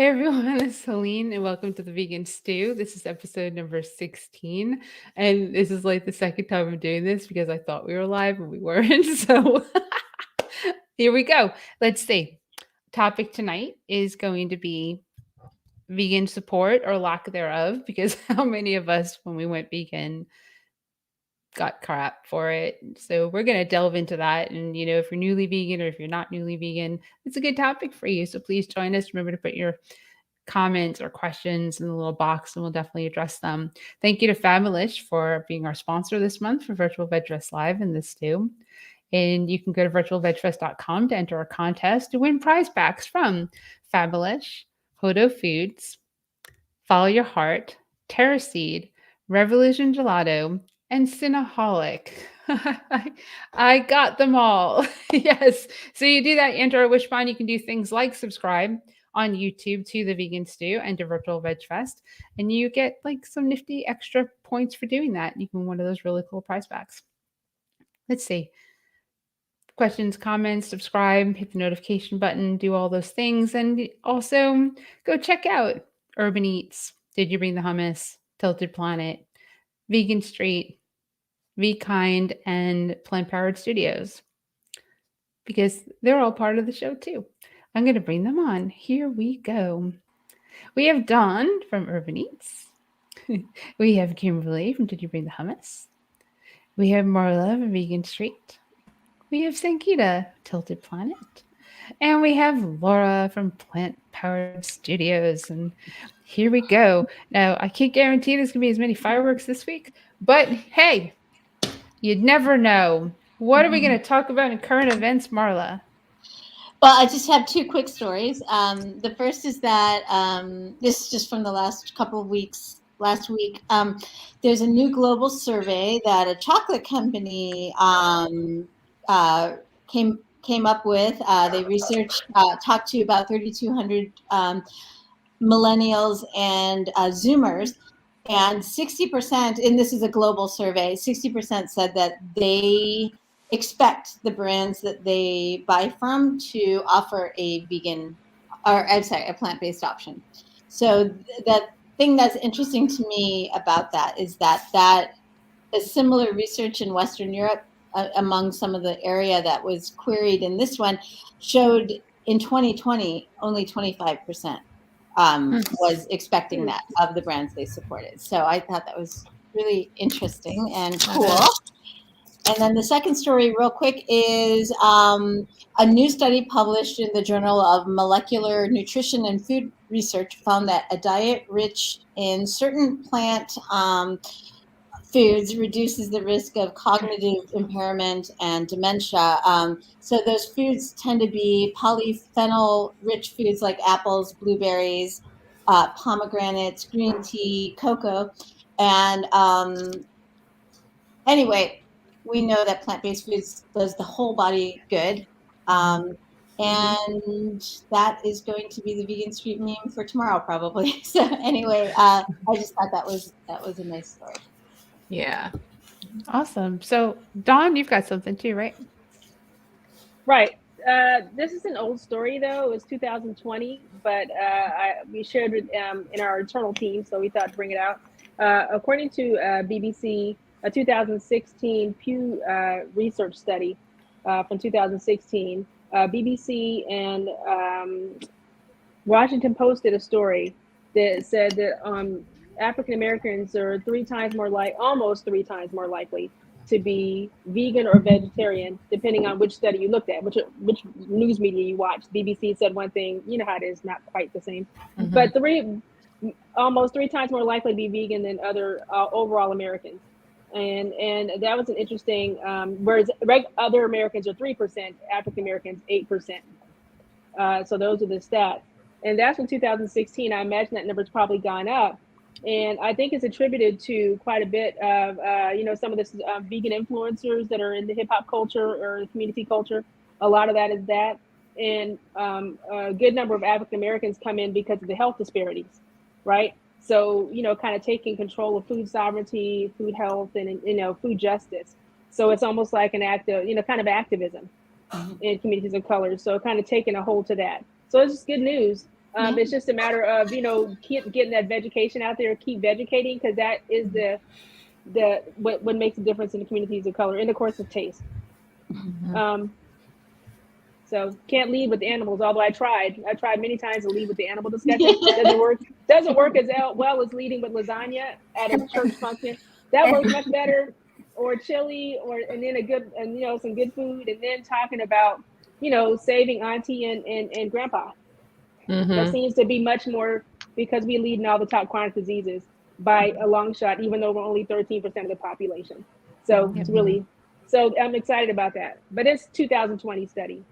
Hey everyone, it's Celine, and welcome to the Vegan Stew. This is episode number 16, and this is like the second time I'm doing this because I thought we were live and we weren't. So here we go. Let's see. Topic tonight is going to be vegan support or lack thereof, because how many of us, when we went vegan, got crap for it? So we're going to delve into that. And, if you're newly vegan or if you're not newly vegan, it's a good topic for you. So please join us. Remember to put your comments or questions in the little box and we'll definitely address them. Thank you to Fabulous for being our sponsor this month for Virtual Veg Fest Live and this too. And you can go to virtualvegfest.com to enter a contest to win prize packs from Fabulous, Hodo Foods, Follow Your Heart, TerraSeed, Revolution Gelato, and Cinnaholic. I got them all. Yes. So you do that, enter a wish bond. You can do things like subscribe on YouTube to the Vegan Stew and to Virtual Veg Fest. And you get like some nifty extra points for doing that. You can win one of those really cool prize packs. Let's see. Questions, comments, subscribe, hit the notification button, do all those things. And also go check out Urban Eats, Did You Bring the Hummus, Tilted Planet, Vegan Street, Be Kind, and Plant Powered Studios, because they're all part of the show too. I'm going to bring them on. Here we go. We have Dawn from Urban Eats. We have Kimberly from Did You Bring the Hummus? We have Marla from Vegan Street. We have Sankita, Tilted Planet. And we have Laura from Plant Powered Studios. And here we go. Now, I can't guarantee there's going to be as many fireworks this week, but hey, you'd never know. What are we going to talk about in current events, Marla? Well, I just have two quick stories. The first is that this is just from the last couple of weeks. Last week, there's a new global survey that a chocolate company came up with. They researched, talked to about 3,200 millennials and Zoomers, and 60%, and this is a global survey, 60% said that they expect the brands that they buy from to offer a vegan, or I'm sorry, a plant-based option. So that thing that's interesting to me about that is that a similar research in Western Europe among some of the area that was queried in this one showed in 2020 only 25% was expecting that of the brands they supported. So I thought that was really interesting and cool. And then the second story, real quick, is a new study published in the Journal of Molecular Nutrition and Food Research found that a diet rich in certain plant foods reduces the risk of cognitive impairment and dementia. So those foods tend to be polyphenol-rich foods like apples, blueberries, pomegranates, green tea, cocoa. And anyway, we know that plant-based foods does the whole body good. And that is going to be the Vegan Street meme for tomorrow, probably. So anyway, I just thought that was a nice story. Yeah. Awesome. So, Dawn, you've got something too, right? Right. This is an old story, though. It was 2020, but we shared it in our internal team, so we thought to bring it out. According to BBC, a 2016 Pew Research study from 2016, BBC and Washington Post did a story that said that African Americans are almost three times more likely to be vegan or vegetarian, depending on which study you looked at, which news media you watched. BBC said one thing, you know how it is, not quite the same, but almost three times more likely to be vegan than other overall Americans. And that was an interesting, whereas other Americans are 3%, African Americans 8%. So those are the stats. And that's from 2016. I imagine that number's probably gone up. And I think it's attributed to quite a bit of, some of this vegan influencers that are in the hip hop culture or the community culture. A lot of that is that. And a good number of African Americans come in because of the health disparities, right? So, kind of taking control of food sovereignty, food health, and, food justice. So it's almost like an act of, kind of activism in communities of color. So kind of taking a hold to that. So it's just good news. It's just a matter of, keep getting that vegetation out there, keep vegetating, because that is what makes a difference in the communities of color, and of course, the taste. So can't lead with the animals, although I tried many times to lead with the animal discussion. Doesn't work as well as leading with lasagna at a church function. That works much better. Or chili, and then some good food, and then talking about, saving auntie and grandpa. That seems to be much more, because we lead in all the top chronic diseases by a long shot, even though we're only 13% of the population. So it's really, I'm excited about that. But it's 2020 study.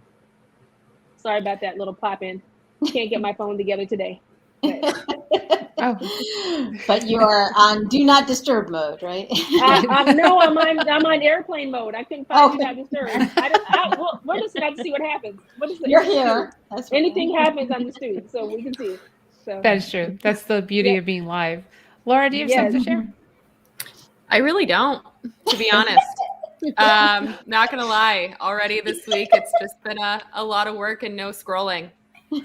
Sorry about that little pop in. Can't get my phone together today. But you're on do not disturb mode, right? No, I'm on airplane mode. I couldn't find do not disturb. We're just about to see what happens. You're here. That's anything happens on the studio, so we can see. So That is true. That's the beauty of being live. Laura, do you have something to share? I really don't, to be honest. Not gonna lie, already this week it's just been a lot of work and no scrolling. So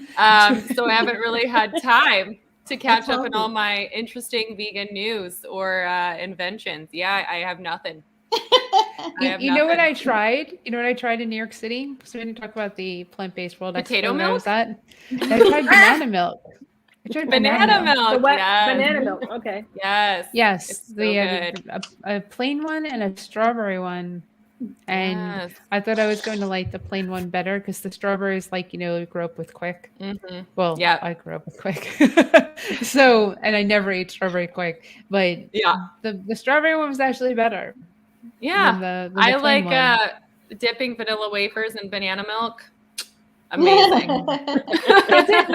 I haven't really had time to catch up on all my interesting vegan news or inventions. Yeah, I have nothing. You know what I tried? You know what I tried in New York City? So we didn't talk about the plant-based world. Potato milk? I tried banana milk. Banana milk. Yes. Banana milk. Okay. Yes. Yes. It's so They had good. a plain one and a strawberry one. And Yes. I thought I was going to like the plain one better because the strawberries, you grew up with quick. Well, Yeah. I grew up with quick. And I never ate strawberry quick. But Yeah. the strawberry one was actually better. Yeah. Than the I plain like one. dipping vanilla wafers in banana milk. Amazing.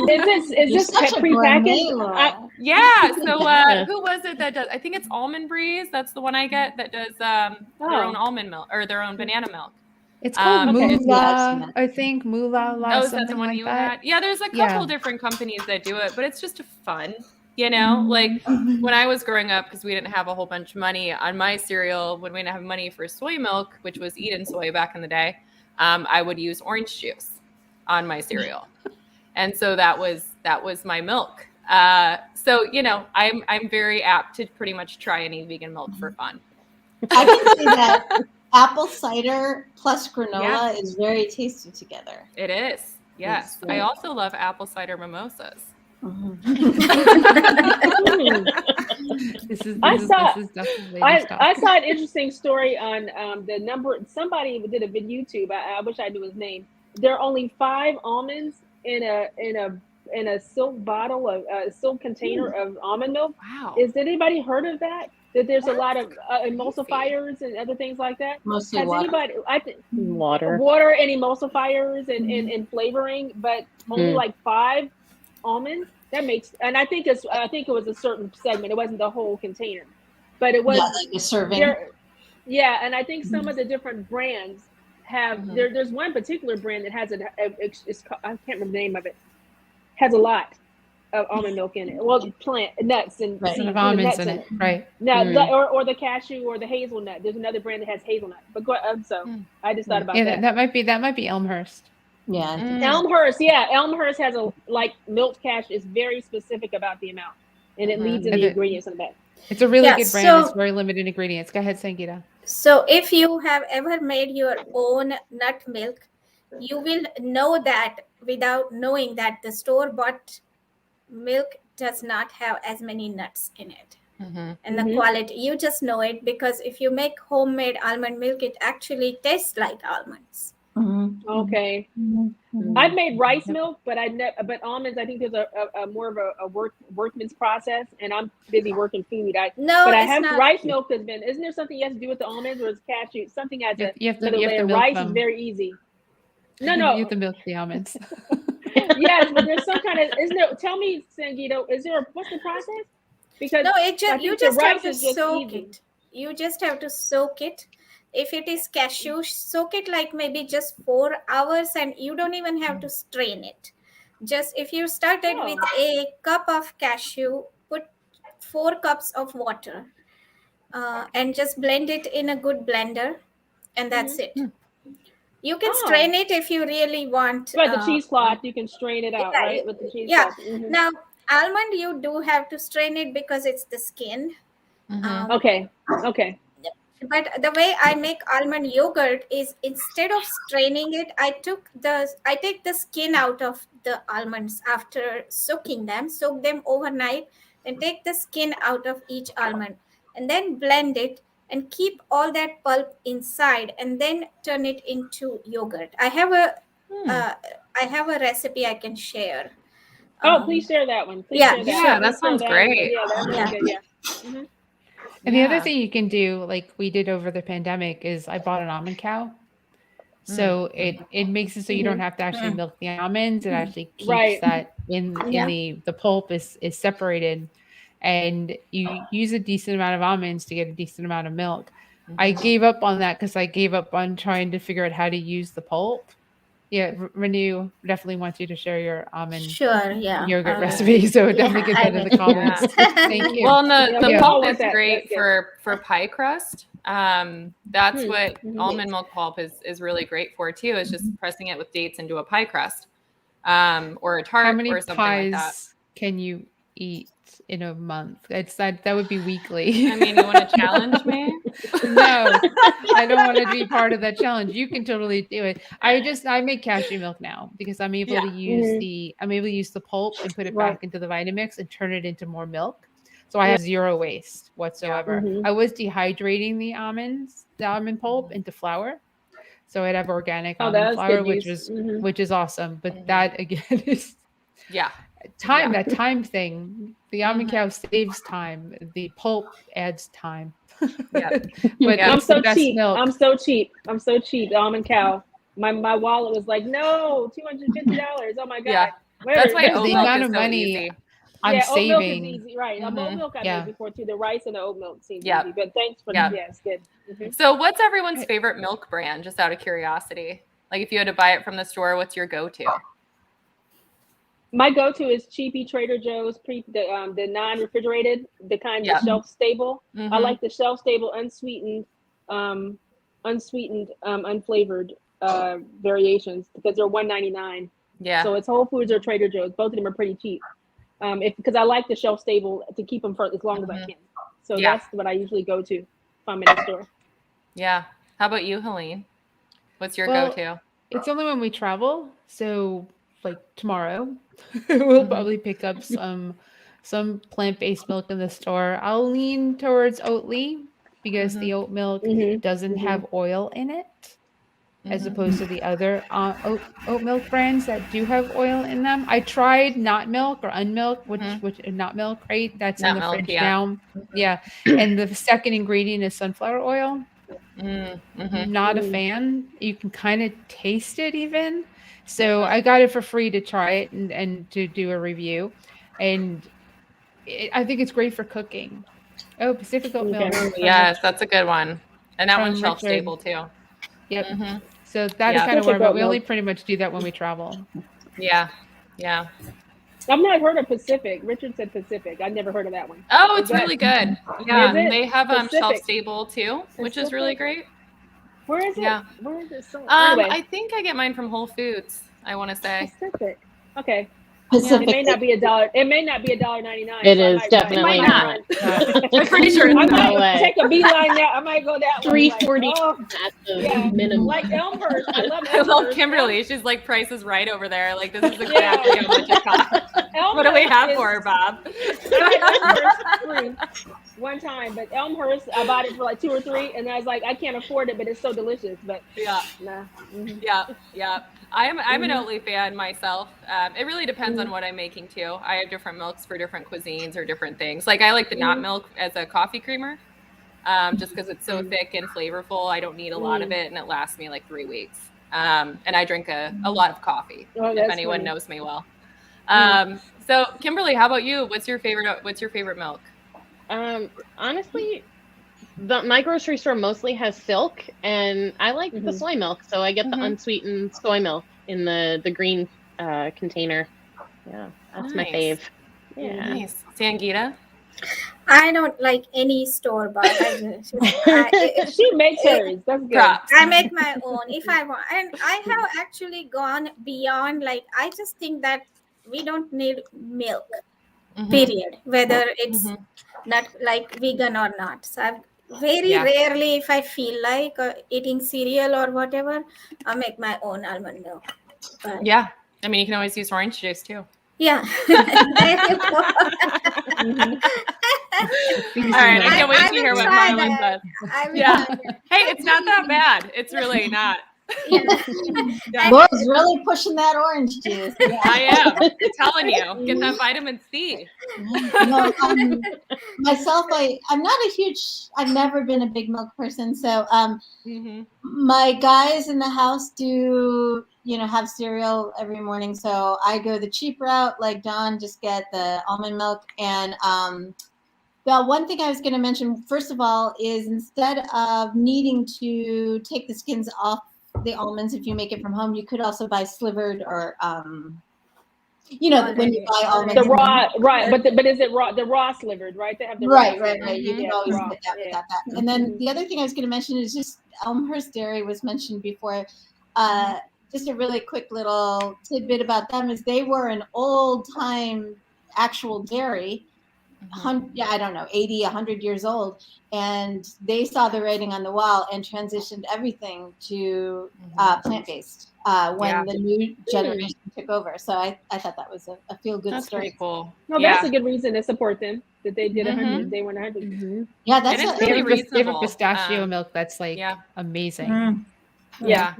Is this prepackaged? Yeah. So who was it that does? I think it's Almond Breeze. That's the one I get that does their own almond milk or their own banana milk. It's called Okay. Moolah, I think. Moolah. Oh, is that the one you had? Yeah, there's a couple different companies that do it, but it's just fun. Like when I was growing up, because we didn't have a whole bunch of money on my cereal, when we didn't have money for soy milk, which was Eden soy back in the day, I would use orange juice on my cereal. And so that was my milk. So, I'm very apt to pretty much try any vegan milk for fun. I can say that apple cider plus granola is very tasty together. It is. Yes. I also love apple cider mimosas. This is definitely I saw an interesting story on the number. Somebody did a video YouTube. I wish I knew his name. There are only 5 almonds in a silk bottle, a silk container of almond milk. Wow. Is anybody heard of that? That there's a lot of emulsifiers and other things like that. Mostly Has water. anybody? Water And emulsifiers and flavoring, but only like 5 almonds. That makes, and I think it was a certain segment. It wasn't the whole container, but it was like a serving. Yeah, and I think some of the different brands have there's one particular brand that has I can't remember the name of it. Has a lot of almond milk in it. Well, plant nuts and of almonds in it, right? No, or the cashew or the hazelnut. There's another brand that has hazelnut. But I just thought about that. That might be Elmhurst. Yeah. Elmhurst, Elmhurst has milk cashew is very specific about the amount, and it leads in the ingredients in the back. It's a really good brand. It's very limited ingredients. Go ahead, Sangeeta. So if you have ever made your own nut milk, you will know that without knowing that the store-bought milk does not have as many nuts in it. And the quality, you just know it, because if you make homemade almond milk, it actually tastes like almonds. Okay. I've made rice milk, but almonds, I think there's a more of a workman's process, and I'm busy working food. I have rice milk has been. Isn't there something you have to do with the almonds, or is cashew something has you have to milk rice them. is very easy. No. You have to milk the almonds. Yes, but there's some kind of. Isn't there? Tell me, Sangeeta, what's the process? Because you just have to soak it. You just have to soak it. If it is cashew, soak it like maybe just 4 hours, and you don't even have to strain it. Just if you started with a cup of cashew, put 4 cups of water and just blend it in a good blender, and that's it. You can Oh. strain it if you really want. Right, the cheesecloth, you can strain it out, yeah, right? With the yeah. cheesecloth. Mhm. Now, almond, you do have to strain it because it's the skin. Mhm. Okay. Okay. But the way I make almond yogurt is instead of straining it, I take the skin out of the almonds after soak them overnight, and take the skin out of each almond, and then blend it and keep all that pulp inside, and then turn it into yogurt. I have a recipe I can share. Oh, please share that one. Please yeah, share that. Yeah, Please that share sounds that. great. Yeah, that's really Yeah. good. Yeah. Mhm. And the other Yeah. thing you can do, like we did over the pandemic, is I bought an almond cow. So it makes it so you don't have to actually milk the almonds. It actually keeps Right. that in Yeah. the pulp is separated, and you use a decent amount of almonds to get a decent amount of milk. I gave up on that because I gave up on trying to figure out how to use the pulp. Yeah, Renew definitely wants you to share your almond Sure. Yeah. yogurt recipe. So yeah, definitely get I that in the will. comments. Thank you. Well, and the Yeah, pulp we is want that. great That's good. for pie crust. That's what Mhm. almond milk pulp is really great for too. Is just pressing it with dates into a pie crust, or a tart, How many or something like that. pies can you eat in a month? It's that would be weekly. I mean, you want to challenge me? No, I don't want to be part of that challenge. You can totally do it. I make cashew milk now because I'm able to use the pulp and put it Right. back into the Vitamix and turn it into more milk. So I have zero waste whatsoever. Mhm. I was dehydrating the almond pulp into flour. So I'd have organic Oh, almond that's flour, good which use. was Mhm. which is awesome. But Mhm. that again is Yeah. time. Yeah. That time thing. The almond cow saves time. The pulp adds time. Yep. But Yeah. I'm it's the so best cheap. milk. I'm so cheap. I'm so cheap. Almond cow. My wallet was like, no, $250. Oh my god. Yeah. Where That's why is- oat The milk amount is of so money easy. I'm yeah, oat milk is saving. easy, right? Oat Mhm. milk I Yeah. made before too. The rice and the oat milk seems Yep. easy. But thanks for Yep. yeah, it's good. Mhm. So, what's everyone's favorite milk brand? Just out of curiosity, like if you had to buy it from the store, what's your go-to? My go-to is cheapy Trader Joe's the non-refrigerated, the kind Yeah. of shelf stable. I Mhm. like the shelf stable unsweetened, unflavored variations because they're $1.99. Yeah. So it's Whole Foods or Trader Joe's. Both of them are pretty cheap. Because I like the shelf stable to keep them for as long as I can. So Yeah. that's what I usually go to if I'm in the store. Yeah. How about you, Helene? What's your Well, go-to? It's only when we travel. So like tomorrow, we'll Mhm. probably pick up some plant-based milk in the store. I'll lean towards Oatly because Mhm. the oat milk Mhm. doesn't Mhm. have oil in it, as Mhm. opposed to the other oat milk brands that do have oil in them. I tried not milk or unmilk, which not milk, right? That's in Nut the milk, fridge yeah. now. Yeah, and the second ingredient is sunflower oil. Mhm. Not a fan. You can kind of taste it even. So I got it for free to try it and to do a review. And I think it's great for cooking. Oh, Pacific Oat Milk Okay. from Yes, that's a good one. And that one's from shelf Richard. stable too. Yep. Mhm. So that's Yeah. kind of where Pacific Oat we only Milk. pretty much do that when we travel. Yeah. Yeah. I've not heard of Pacific. Richard said Pacific. I've never heard of that one. Oh, Is it's that- really good. Yeah. Is it? They have shelf Pacific. stable too, which is really great. Where is it? Yeah. Where is it? Anyway, I think I get mine from Whole Foods, I want to say. Pacific. Okay. Pacific. It may not be $1. It may not be $1.99. It so I is might definitely run. not. I I'm pretty sure it's might not. No way. take a beeline now. I might go that way. Like, 340 oh, That's the yeah. minimum. Like Elmhurst. I love I love Elmhurst. Kimberly. She's like, Price is right over there. Like, this is exactly how much it costs. What do we have for her, Bob? I had Elmhurst free one time, but Elmhurst, I bought it for like 2 or 3, and I was like, I can't afford it, but it's so delicious. But Yeah. nah. Mhm. Yeah. I'm an Oatly fan myself. It really depends on what I'm making too. I have different milks for different cuisines or different things. Like I like the not milk as a coffee creamer, just because it's so thick and flavorful. I don't need a lot of it, and it lasts me like 3 weeks. And I drink a lot of coffee. Oh, If that's anyone funny. knows me well. So Kimberly, how about you? What's your favorite milk? Honestly, my grocery store mostly has Silk, and I like the soy milk, so I get the unsweetened soy milk in the green container. Yeah, that's my Nice. fave. Yeah. Nice. Sangita? I don't like any store bought. She makes hers. That's good. Props. I make my own if I want. And I have actually gone beyond, like, I just think that we don't need milk, Mhm. period, whether it's Mhm. not like vegan or not. So I've very Yeah. rarely, if I feel like eating cereal or whatever, I make my own almond milk. But Yeah. I mean, you can always use orange juice too. yeah. There you go. Mhm. All right, I can't wait I to will hear what try Marlon that. says. I will Yeah. try that. Hey, it's not that bad. It's really not. Yeah. Yeah. Laura's really pushing that orange juice. Yeah. I am. I'm telling you, get that vitamin C. No, myself, I've never been a big milk person. So Mhm. my guys in the house do, have cereal every morning. So I go the cheap route, like Dawn, just get the almond milk. And well, one thing I was going to mention, first of all, is instead of needing to take the skins off the almonds, if you make it from home, you could also buy slivered or, when you buy almonds. The raw, right? But is it raw? The raw slivered, right? They have the Right. raw You can Yeah, always raw, get that yeah. without that. And then the other thing I was going to mention is just Elmhurst Dairy was mentioned before. Just a really quick little tidbit about them is they were an old time actual dairy. I don't know, 80, 100 years old. And they saw the writing on the wall and transitioned everything to plant-based when the new generation took over. So I thought that was a feel-good That's story. pretty cool. No, that's a good reason to support them. That they did 100. They went 100. Mhm. Yeah, that's And it's They really have, they have a reasonable. pistachio milk that's like Yeah. amazing. Mm. Yeah.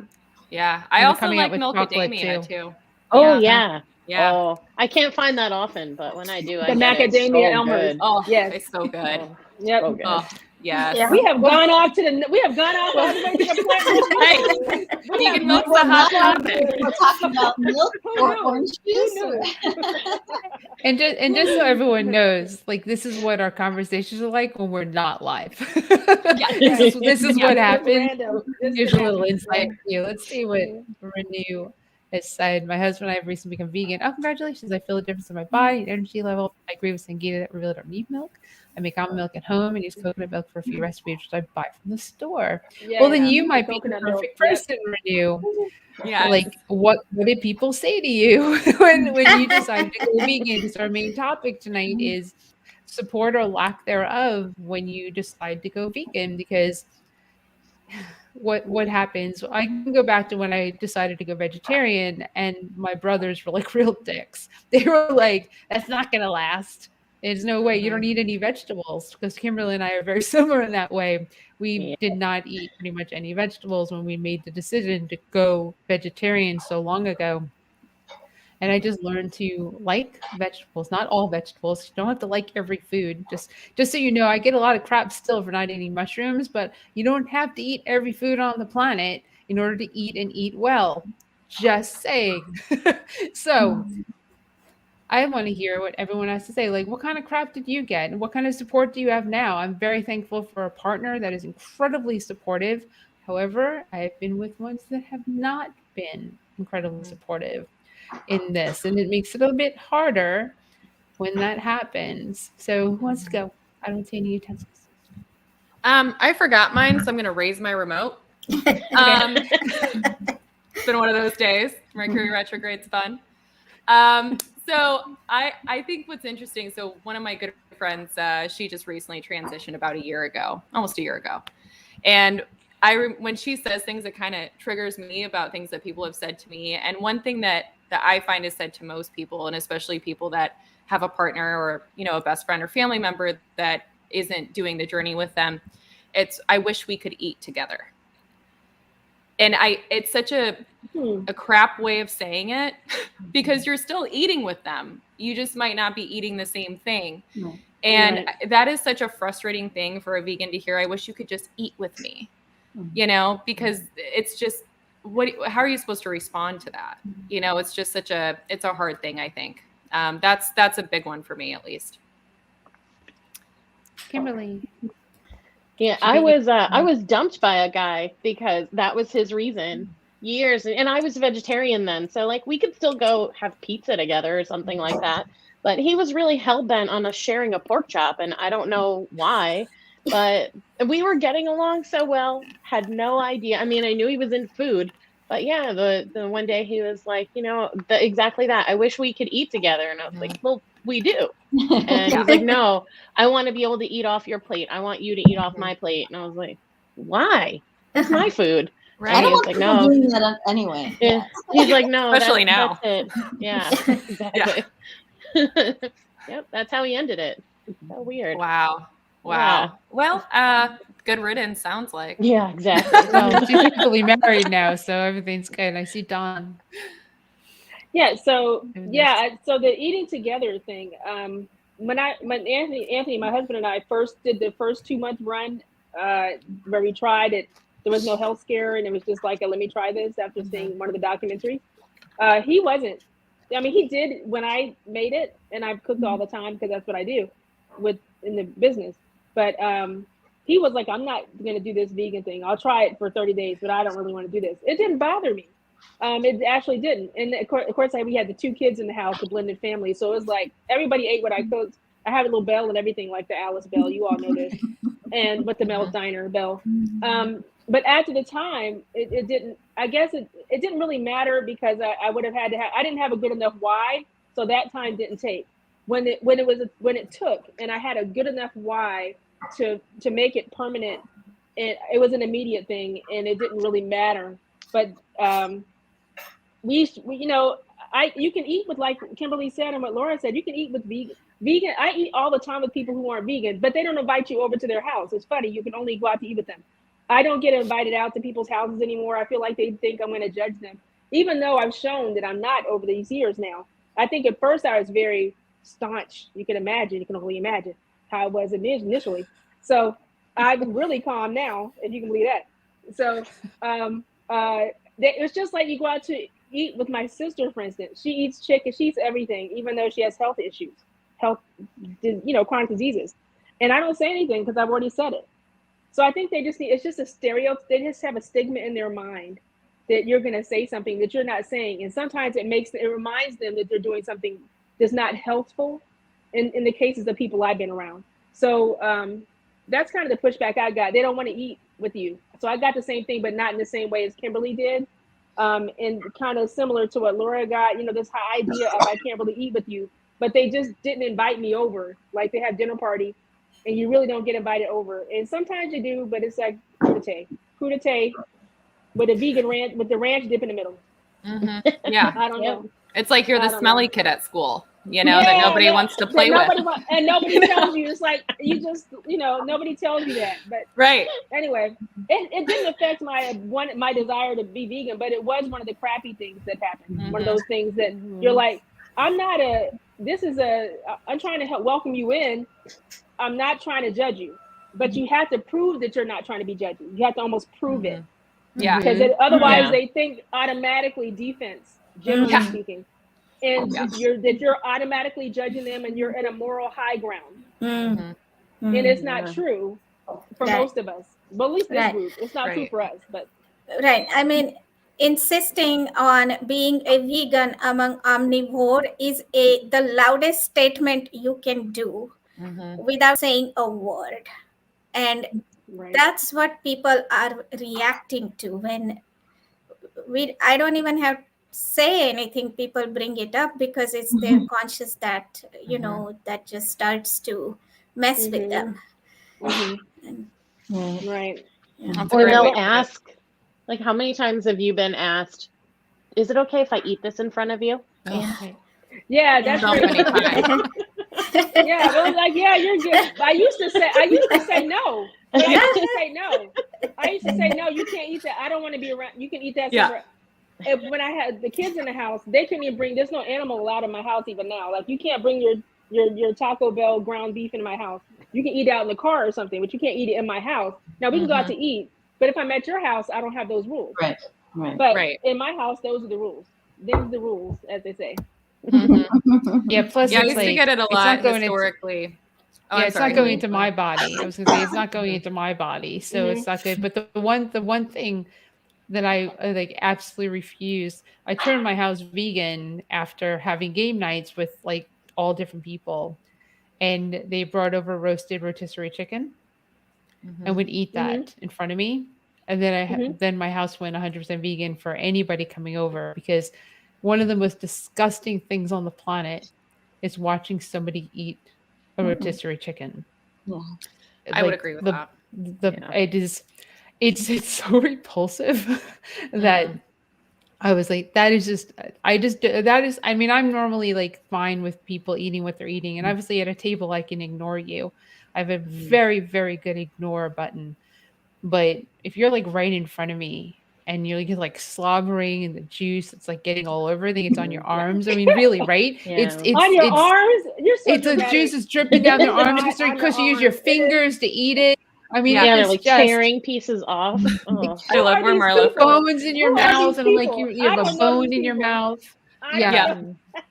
Yeah. I And they're also coming out like with chocolate, macadamia too. Oh Yeah. yeah. Yeah. Oh, I can't find that often, but when I do, I The get it. macadamia So Elmer's. good. Oh, Yes. it's so good. Oh, Yep. so good. Oh, yes. Yeah. We have gone off all the way to the plant. Hey, vegan milk's We're a hot not- topic. We're talking about milk or orange juice. knew? And just so everyone knows, like, this is what our conversations are like when we're not live. This is what happens. Here's a little insight for you. Let's see what Renew has said. My husband and I have recently become vegan. Oh, congratulations. I feel a difference in my body and energy level. I agree with Sangeeta that we really don't need milk. I make almond milk at home and use coconut milk for a few recipes, which I buy from the store. Well, then you might be the Coconut milk, perfect person, Renew. Yeah. Like, what did people say to you when you decided to go vegan? Because our main topic tonight is support or lack thereof when you decide to go vegan. Because what happens? I can go back to when I decided to go vegetarian, and my brothers were like real dicks. They were like, "That's not gonna last. There's no way. You don't eat any vegetables." Because Kimberly and I are very similar in that way. We did not eat pretty much any vegetables when we made the decision to go vegetarian so long ago. And I just learned to like vegetables, not all vegetables. You don't have to like every food. Just so you know, I get a lot of crap still for not eating mushrooms, but you don't have to eat every food on the planet in order to eat and eat well. Just saying. So I want to hear what everyone has to say. Like, what kind of crap did you get? And what kind of support do you have now? I'm very thankful for a partner that is incredibly supportive. However, I have been with ones that have not been incredibly supportive in this. And it makes it a bit harder when that happens. So who wants to go? I don't see any utensils. I forgot mine, so I'm gonna raise my remote. It's been one of those days. Mercury retrograde's fun. So I think what's interesting, so one of my good friends, she just recently transitioned about almost a year ago. And when she says things, it kind of triggers me about things that people have said to me. And one thing that I find is said to most people, and especially people that have a partner or, a best friend or family member that isn't doing the journey with them, it's, I wish we could eat together. And it's such a crap way of saying it because you're still eating with them. You just might not be eating the same thing. No. And that is such a frustrating thing for a vegan to hear. I wish you could just eat with me, because it's just, how are you supposed to respond to that? It's just it's a hard thing, I think. That's a big one for me, at least. Kimberly. Yeah, I was dumped by a guy because that was his reason. Years, and I was a vegetarian then, so like we could still go have pizza together or something like that. But he was really hell-bent on us sharing a pork chop, and I don't know why. But we were getting along so well, had no idea. I mean, I knew he was in food, but yeah, the one day he was like, exactly that. I wish we could eat together. And I was like, well, we do. And he's like, no, I want to be able to eat off your plate. I want you to eat off my plate. And I was like, why? It's my food. I don't want like, people doing that anyway. Yeah. He's like, no, Especially now. That's it. Yeah, exactly. Yep, that's how he ended it. It's so weird. Wow. Yeah. Well, good riddance sounds like. Yeah, exactly. Well, she's happily married now, so everything's good. I see Dawn. Yeah. So so the eating together thing. When Anthony, my husband and I first did the first 2-month run, where we tried it, there was no health scare, and it was just like, let me try this after seeing one of the documentaries. He wasn't. I mean, he did when I made it, and I've cooked all the time because that's what I do in the business. But he was like, I'm not going to do this vegan thing. I'll try it for 30 days, but I don't really want to do this. It didn't bother me. It actually didn't. And of course, we had the 2 kids in the house, the blended family. So it was like everybody ate what I cooked. I have a little bell and everything, like the Alice Bell. You all know this. And with the Mel's Diner bell. But after the time, it didn't. I guess it didn't really matter because I would have had to have. I didn't have a good enough why, so that time didn't take. When it took, and I had a good enough why to make it permanent, and it was an immediate thing, and it didn't really matter. But we you can eat with, like Kimberly said and what Laura said, you can eat with vegan. I eat all the time with people who aren't vegan, but they don't invite you over to their house. It's funny, you can only go out to eat with them. I don't get invited out to people's houses anymore. I feel like they think I'm going to judge them, even though I've shown that I'm not over these years now. I think at first I was very staunch. You can only imagine how I was initially. So I'm really calm now, if you can believe that. So it's just like you go out to eat with my sister, for instance. She eats chicken, she eats everything, even though she has health issues, chronic diseases. And I don't say anything because I've already said it. So I think it's just a stereotype. They just have a stigma in their mind that you're going to say something that you're not saying. And sometimes it reminds them that they're doing something that's not healthful in the cases of people I've been around. So that's kind of the pushback I got. They don't want to eat with you. So I got the same thing, but not in the same way as Kimberly did. And kind of similar to what Laura got, this idea of I can't really eat with you, but they just didn't invite me over. Like they have dinner party and you really don't get invited over. And sometimes you do, but it's like crudité with a vegan ranch, with the ranch dip in the middle. Mm-hmm. Yeah. I don't know. It's like you're the smelly kid at school, that nobody wants to play with. And nobody tells you. It's like, you just, nobody tells you that. But right. Anyway, it didn't affect my desire to be vegan, but it was one of the crappy things that happened. Mm-hmm. One of those things that you're like, I'm trying to help welcome you in. I'm not trying to judge you, but you have to prove that you're not trying to be judgy. You have to almost prove it. Yeah. Because otherwise they think automatically defense, generally speaking. And you're automatically judging them and you're at a moral high ground. Mm-hmm. And it's not true for most of us. But at least this group. It's not true for us. But right. I mean, insisting on being a vegan among omnivore is the loudest statement you can do without saying a word. And that's what people are reacting to when I don't even have to say anything. People bring it up because it's their conscious that, that just starts to mess with them. Right. Yeah. Or they'll ask, like, how many times have you been asked, is it okay if I eat this in front of you? Yeah, that's so many times. Yeah, well, like, yeah, you're good. I used to say no. But I used to say no. I used to say no. You can't eat that. I don't want to be around. You can eat that. Yeah. When I had the kids in the house, they couldn't even bring. There's no animal allowed in my house even now. Like you can't bring your Taco Bell ground beef into my house. You can eat out in the car or something, but you can't eat it in my house. Now we can go out to eat, but if I'm at your house, I don't have those rules. Right. But in my house, those are the rules. Those are the rules, as they say. Yeah. Plus, I used to get it a lot historically. It's not going into my body. I was going to say it's not going into my body, so it's not good. But the one thing that I absolutely refused. I turned my house vegan after having game nights with all different people, and they brought over roasted rotisserie chicken and would eat that in front of me. And then then my house went 100% vegan for anybody coming over, because one of the most disgusting things on the planet is watching somebody eat a rotisserie chicken. Yeah. I would agree with that. It's so repulsive that I was like, that is, I mean, I'm normally like fine with people eating what they're eating. And obviously at a table, I can ignore you. I have a very, very good ignore button. But if you're like right in front of me and you're like slobbering and the juice, it's like getting all over everything. It's on your arms. I mean, really, right? Yeah. On your arms? You're so the juice is dripping down their arms because you use your fingers to eat it. I mean, Yeah, they're it's like just tearing pieces off. Oh. I love where Marla bones in your Who are mouth, these and I'm like, people? you have I a don't know bone these in your people. mouth. Yeah.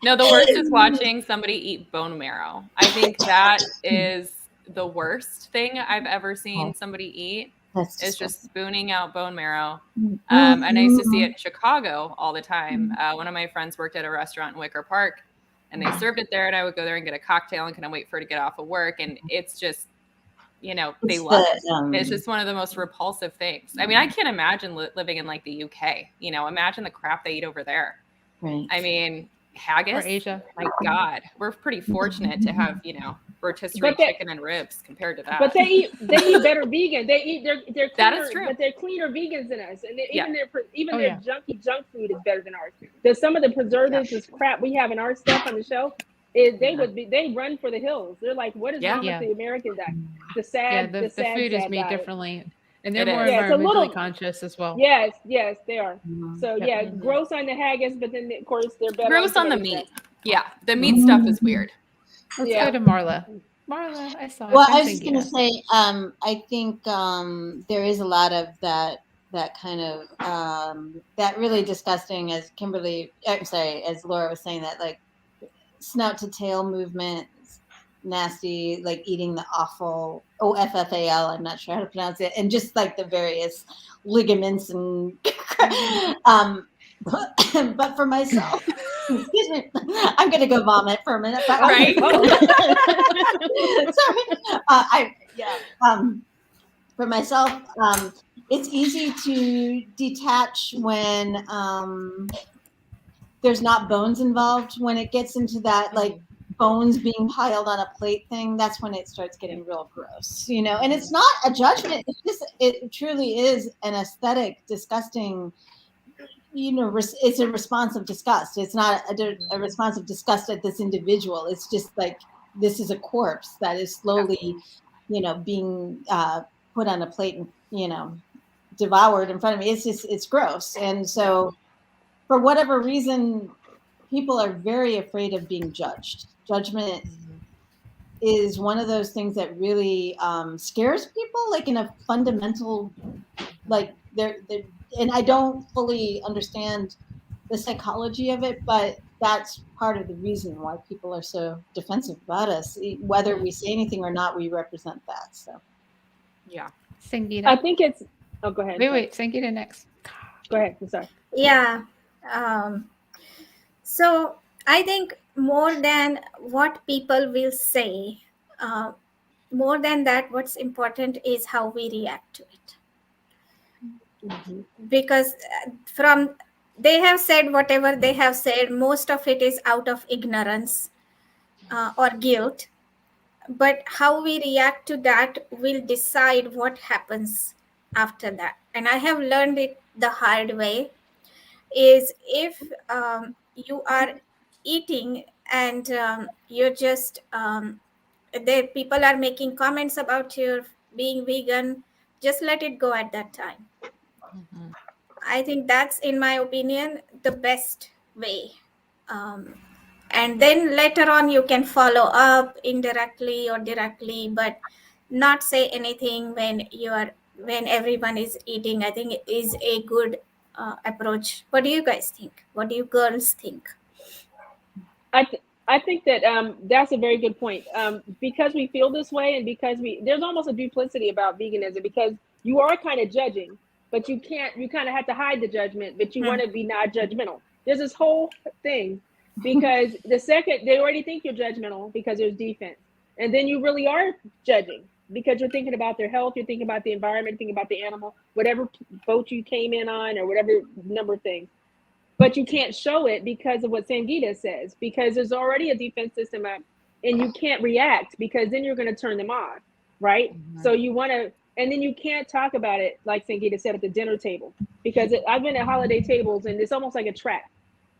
No, the worst is watching somebody eat bone marrow. I think that is the worst thing I've ever seen somebody eat. That's Is just spooning out bone marrow. disgusting. And I used to see it in Chicago all the time. One of my friends worked at a restaurant in Wicker Park, and they served it there, and I would go there and get a cocktail and kind of wait for her to get off of work. And it's just, they love it. It's just one of the most repulsive things. I mean, I can't imagine living in like the UK. Imagine the crap they eat over there. Right. I mean, haggis. Or Asia. My God, we're pretty fortunate to have rotisserie chicken and ribs compared to that. But they eat better vegan. They eat they're cleaner, That is true. But they're cleaner vegans than us, and even Oh, their yeah. junky junk food is better than ours. There's some of the preservatives, this crap we have in our stuff on the shelf. They run for the hills. They're like, what is wrong with the American diet? The sad, the sad, food is sad made diet. differently, and they're It more is. Yeah, it's a environmentally little- conscious as well. Yes, they are. So Yeah. gross on the haggis, but then of course they're better. Gross on the tomato meat. stuff. Yeah, the meat stuff is weird. Let's Yeah. go to Marla. Marla, I saw. Well, it. I was just going to say, I think there is a lot of that kind of that really disgusting, as as Laura was saying, that like snout to tail movement, nasty, like eating the offal, OFFAL, I'm not sure how to pronounce it, and just like the various ligaments and but for myself, excuse me, I'm gonna go vomit for a minute. But Right? Sorry. For myself, it's easy to detach when there's not bones involved. When it gets into that like bones being piled on a plate thing, that's when it starts getting real gross, and it's not a judgment. It's just, it truly is an aesthetic, disgusting, it's a response of disgust. It's not a response of disgust at this individual. It's just like, this is a corpse that is slowly, being put on a plate and, devoured in front of me. It's gross. And so for whatever reason, people are very afraid of being judged. Judgment is one of those things that really scares people, like in a fundamental, like they're and I don't fully understand the psychology of it, but that's part of the reason why people are so defensive about us. Whether we say anything or not, we represent that. So, Yeah. Sangeeta. I think it's. Oh, go ahead. Wait, Sangeeta next. Go ahead. I'm sorry. Yeah. So I think more than what people will say, more than that, what's important is how we react to it. Because they have said whatever they have said, most of it is out of ignorance or guilt. But how we react to that will decide what happens after that. And I have learned it the hard way, is if you are eating and you're just, people are making comments about your being vegan, just let it go at that time. I think that's, in my opinion, the best way. And then later on, you can follow up indirectly or directly, but not say anything when everyone is eating. I think it is a good approach. What do you guys think? What do you girls think? I think that that's a very good point. Because we feel this way, and because there's almost a duplicity about veganism, because you are kind of judging, but you kind of have to hide the judgment, but you want to be not judgmental. There's this whole thing because the second they already think you're judgmental because there's defense, and then you really are judging because you're thinking about their health, you're thinking about the environment, thinking about the animal, whatever boat you came in on, or whatever number of things. But you can't show it because of what Sangeeta says, because there's already a defense system up, and you can't react because then you're going to turn them off, right? So you want to, and then you can't talk about it like Sangeeta said at the dinner table, because I've been at holiday tables and it's almost like a trap.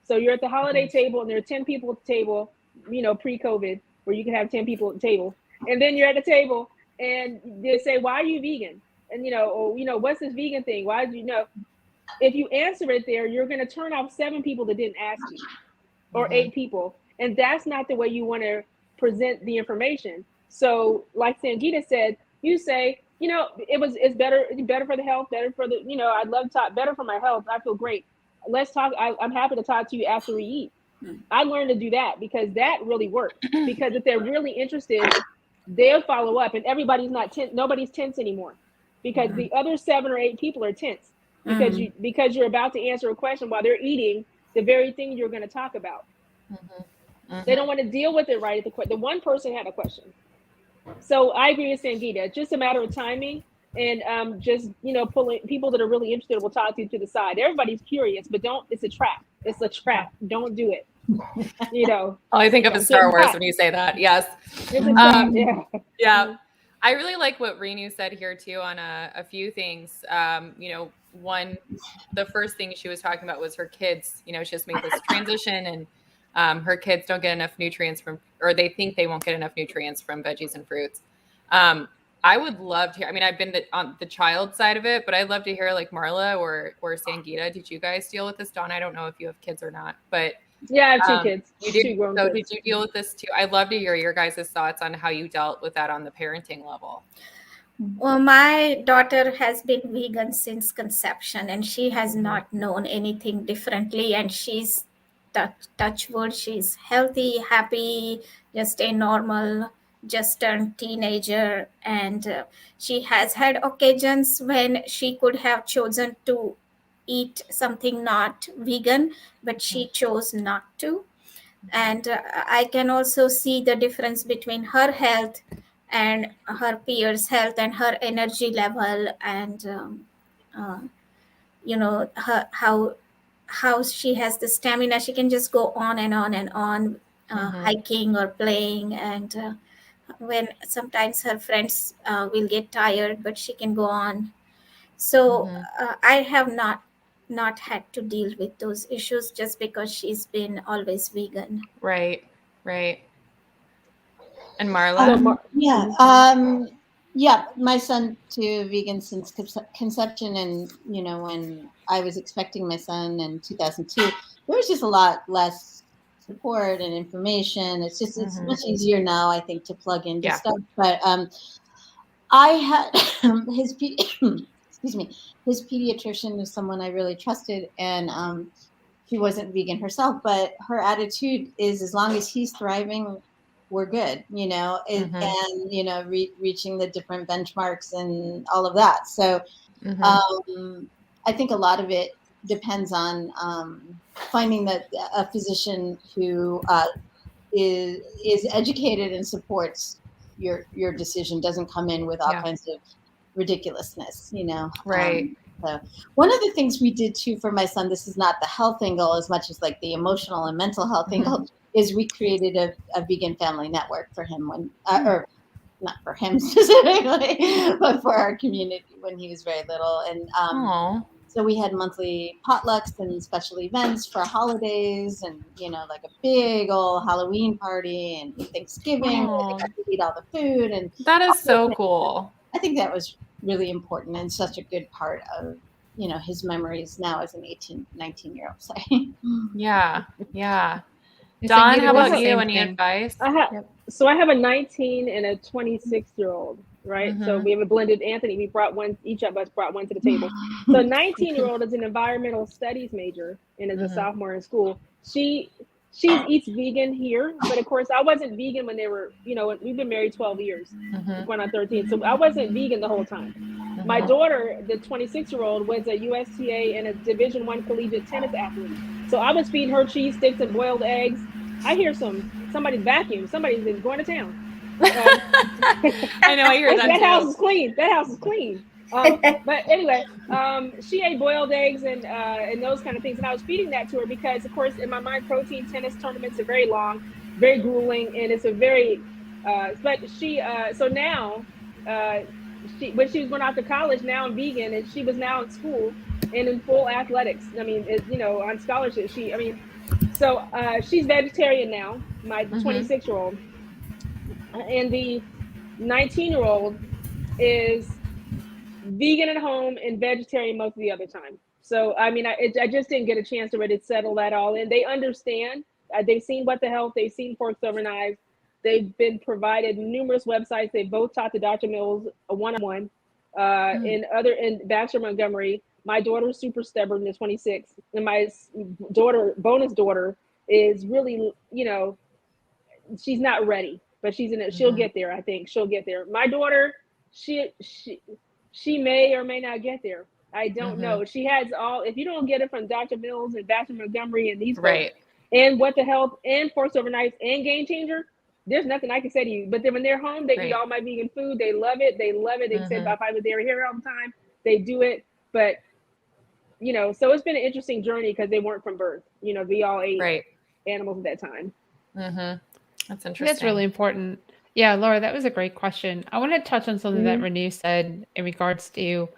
So you're at the holiday table and there are 10 people at the table, you know, pre-COVID, where you can have 10 people at the table, and then you're at the table and they say, why are you vegan? And, you know, or, you know, what's this vegan thing? Why do you know? If you answer it there, you're going to turn off 7 people that didn't ask you, or 8 people. And that's not the way you want to present the information. So like Sangeeta said, you say, you know, it's better for the health, better for the, you know, I'd love to talk, better for my health. I feel great. Let's talk. I'm happy to talk to you after we eat. I learned to do that because that really worked. Because if they're really interested, they'll follow up, and everybody's not tense. Nobody's tense anymore, because the other 7 or 8 people are tense because you're about to answer a question while they're eating the very thing you're going to talk about. They don't want to deal with it right at the one person had a question. So I agree with Sangeeta. It's just a matter of timing, and just, you know, pulling people that are really interested will talk to you to the side. Everybody's curious, but don't. It's a trap. It's a trap. Don't do it. You know. All I think of is Star Wars when you say that. Yes. It's a trap. Yeah. I really like what Renu said here too on a few things. You know, one, the first thing she was talking about was her kids. You know, she just made this transition, and her kids don't get enough nutrients from, or they think they won't get enough nutrients from veggies and fruits. I would love to hear, I mean, I've been on the child side of it, but I'd love to hear like Marla or Sangeeta. Did you guys deal with this? Dawn, I don't know if you have kids or not, but yeah, I have 2 kids. You did. 2 grown so kids. did you deal with this too? I'd love to hear your guys' thoughts on how you dealt with that on the parenting level. Well, my daughter has been vegan since conception, and she has not known anything differently. And she's touch wood, she's healthy, happy, just a normal, just turned teenager. And she has had occasions when she could have chosen to eat something not vegan, but she chose not to. And I can also see the difference between her health and her peers' health and her energy level, and you know, how she has the stamina. She can just go on and on and on, hiking or playing, and when sometimes her friends will get tired, but she can go on. So I have not had to deal with those issues just because she's been always vegan. Right. And Marla? Yeah, my son too, vegan since conception. And, you know, when I was expecting my son in 2002, there was just a lot less support and information. It's just, it's much easier now, I think, to plug into stuff. But I had his pediatrician was someone I really trusted, and she wasn't vegan herself, but her attitude is, as long as he's thriving, we're good, you know, and, you know, reaching the different benchmarks and all of that. So I think a lot of it depends on finding a physician who is educated and supports your decision, doesn't come in with all kinds of ridiculousness, you know. Right. So one of the things we did too for my son, this is not the health angle as much as like the emotional and mental health angle, is we created a vegan family network for him when, or not for him specifically, but for our community when he was very little. And so we had monthly potlucks and special events for holidays, and, you know, like a big old Halloween party and Thanksgiving, where they got to eat all the food. And that is so cool. I think that was really important and such a good part of, you know, his memories now as an 18, 19-year-old. So. Yeah. Dawn, how about you? Any advice? I have a 19 and a 26-year-old, right? So we have a blended Anthony. We brought one, each of us brought one to the table. So 19-year-old is an environmental studies major and is a sophomore in school. She eats vegan here, but of course I wasn't vegan when they were, you know, we've been married 12 years, going on 13. So I wasn't vegan the whole time. My daughter, the 26-year-old, was a USTA and a Division I collegiate tennis athlete. So I was feeding her cheese sticks and boiled eggs. I hear somebody's vacuum. Somebody's going to town. I know, I hear that too. House is clean. That house is clean. But anyway, she ate boiled eggs and those kind of things, and I was feeding that to her because, of course, in my mind, protein tennis tournaments are very long, very grueling, and it's a very. But she, so now, when she was going off to college, now I'm vegan, and she was now in school and in full athletics. I mean, on scholarship. So she's vegetarian now. My 26-year-old, and the 19-year-old is vegan at home and vegetarian most of the other time. So I mean, I just didn't get a chance to really settle that all in. They understand. They've seen What the Health. They've seen Forks Over Knives. They've been provided numerous websites. They both taught to Dr. Mills a one-on-one. In Baxter Montgomery. My daughter's super stubborn, is 26, and my bonus daughter, is really, she's not ready, but she's in it. She'll get there. I think she'll get there. My daughter, she may or may not get there. I don't know. She has all. If you don't get it from Dr. Mills and Baxter Montgomery and these folks, and What the Health and Forks Over Knives and Game Changer, there's nothing I can say to you. But then when they're home, they eat all my vegan food. They love it. They said if I was there here all the time, they do it. But so it's been an interesting journey because they weren't from birth. We all ate animals at that time. That's interesting. That's really important. Yeah, Laura, that was a great question. I want to touch on something that Renew said in regards to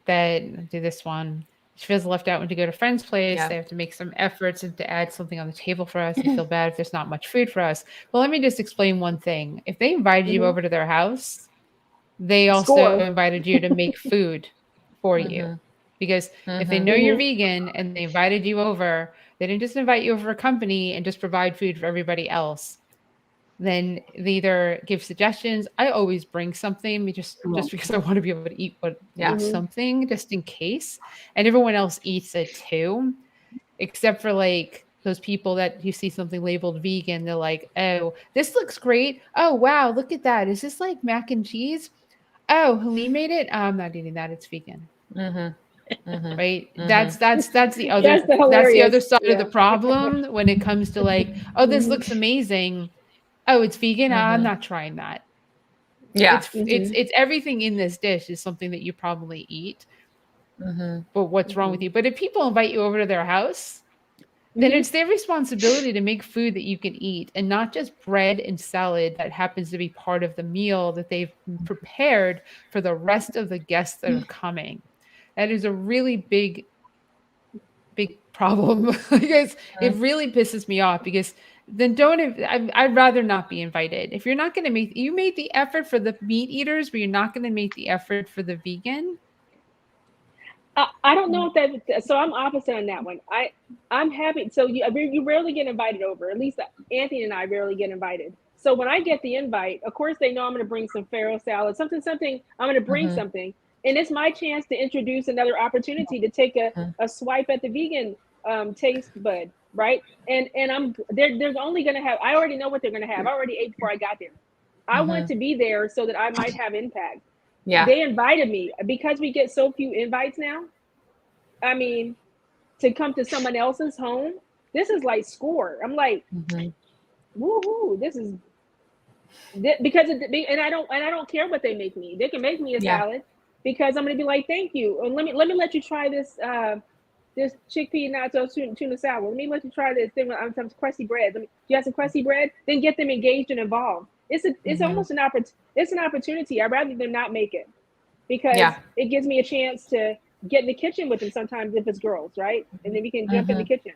that. Do this one. She feels left out when to go to friends' place. They have to make some efforts and to add something on the table for us. They feel bad if there's not much food for us. Well, let me just explain one thing. If they invited you over to their house, they also invited you to make food for you. Because if they know you're vegan and they invited you over, they didn't just invite you over for company and just provide food for everybody else. Then they either give suggestions. I always bring something just because I want to be able to eat something just in case. And everyone else eats it too, except for like those people that you see something labeled vegan. They're like, oh, this looks great. Oh, wow, look at that. Is this like mac and cheese? Oh, Helene made it. Oh, I'm not eating that. It's vegan. Right. That's the other that's the other side of the problem when it comes to like, oh, this looks amazing. Oh, it's vegan. I'm not trying that. Yeah. It's everything in this dish is something that you probably eat. But what's wrong with you? But if people invite you over to their house, then it's their responsibility to make food that you can eat and not just bread and salad that happens to be part of the meal that they've prepared for the rest of the guests that are coming. That is a really big problem because it really pisses me off because then I'd rather not be invited. If you're not going to you made the effort for the meat eaters, but you're not going to make the effort for the vegan. I don't know if so I'm opposite on that one. I'm happy. So you rarely get invited over. At least Anthony and I rarely get invited. So when I get the invite, of course they know I'm going to bring some farro salad, something. I'm going to bring something. And it's my chance to introduce another opportunity to take a swipe at the vegan taste bud, right? And they're only going to have. I already know what they're going to have. I already ate before I got there. I want to be there so that I might have impact. Yeah. They invited me because we get so few invites now. I mean, to come to someone else's home, this is like score. I'm like, woohoo! This is because and I don't care what they make me. They can make me a salad. Because I'm going to be like, thank you. And let me let you try this this chickpea nacho tuna salad. Let me let you try this thing with some crusty bread. You have some crusty bread? Then get them engaged and involved. It's almost an opportunity. I'd rather them not make it because it gives me a chance to get in the kitchen with them sometimes if it's girls, right? And then we can jump in the kitchen.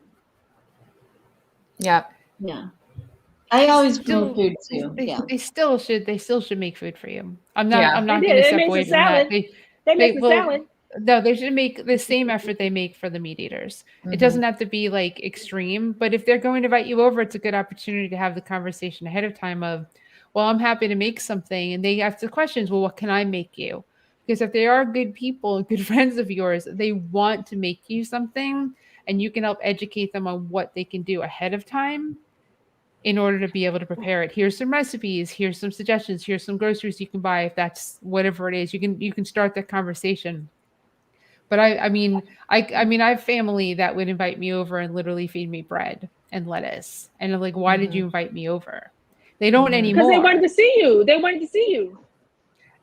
Yeah. I always bring food too. They still should make food for you. I'm not going to step away from that. They make the salad. No, they should make the same effort they make for the meat eaters. It doesn't have to be like extreme, but if they're going to invite you over, it's a good opportunity to have the conversation ahead of time of, well, I'm happy to make something. And they ask the questions, well, what can I make you? Because if they are good people, good friends of yours, they want to make you something and you can help educate them on what they can do ahead of time in order to be able to prepare it. Here's some recipes, here's some suggestions, here's some groceries you can buy if that's whatever it is. You can start that conversation. But I mean, I have family that would invite me over and literally feed me bread and lettuce. And I'm like, why did you invite me over? They don't anymore. Because they wanted to see you. They wanted to see you.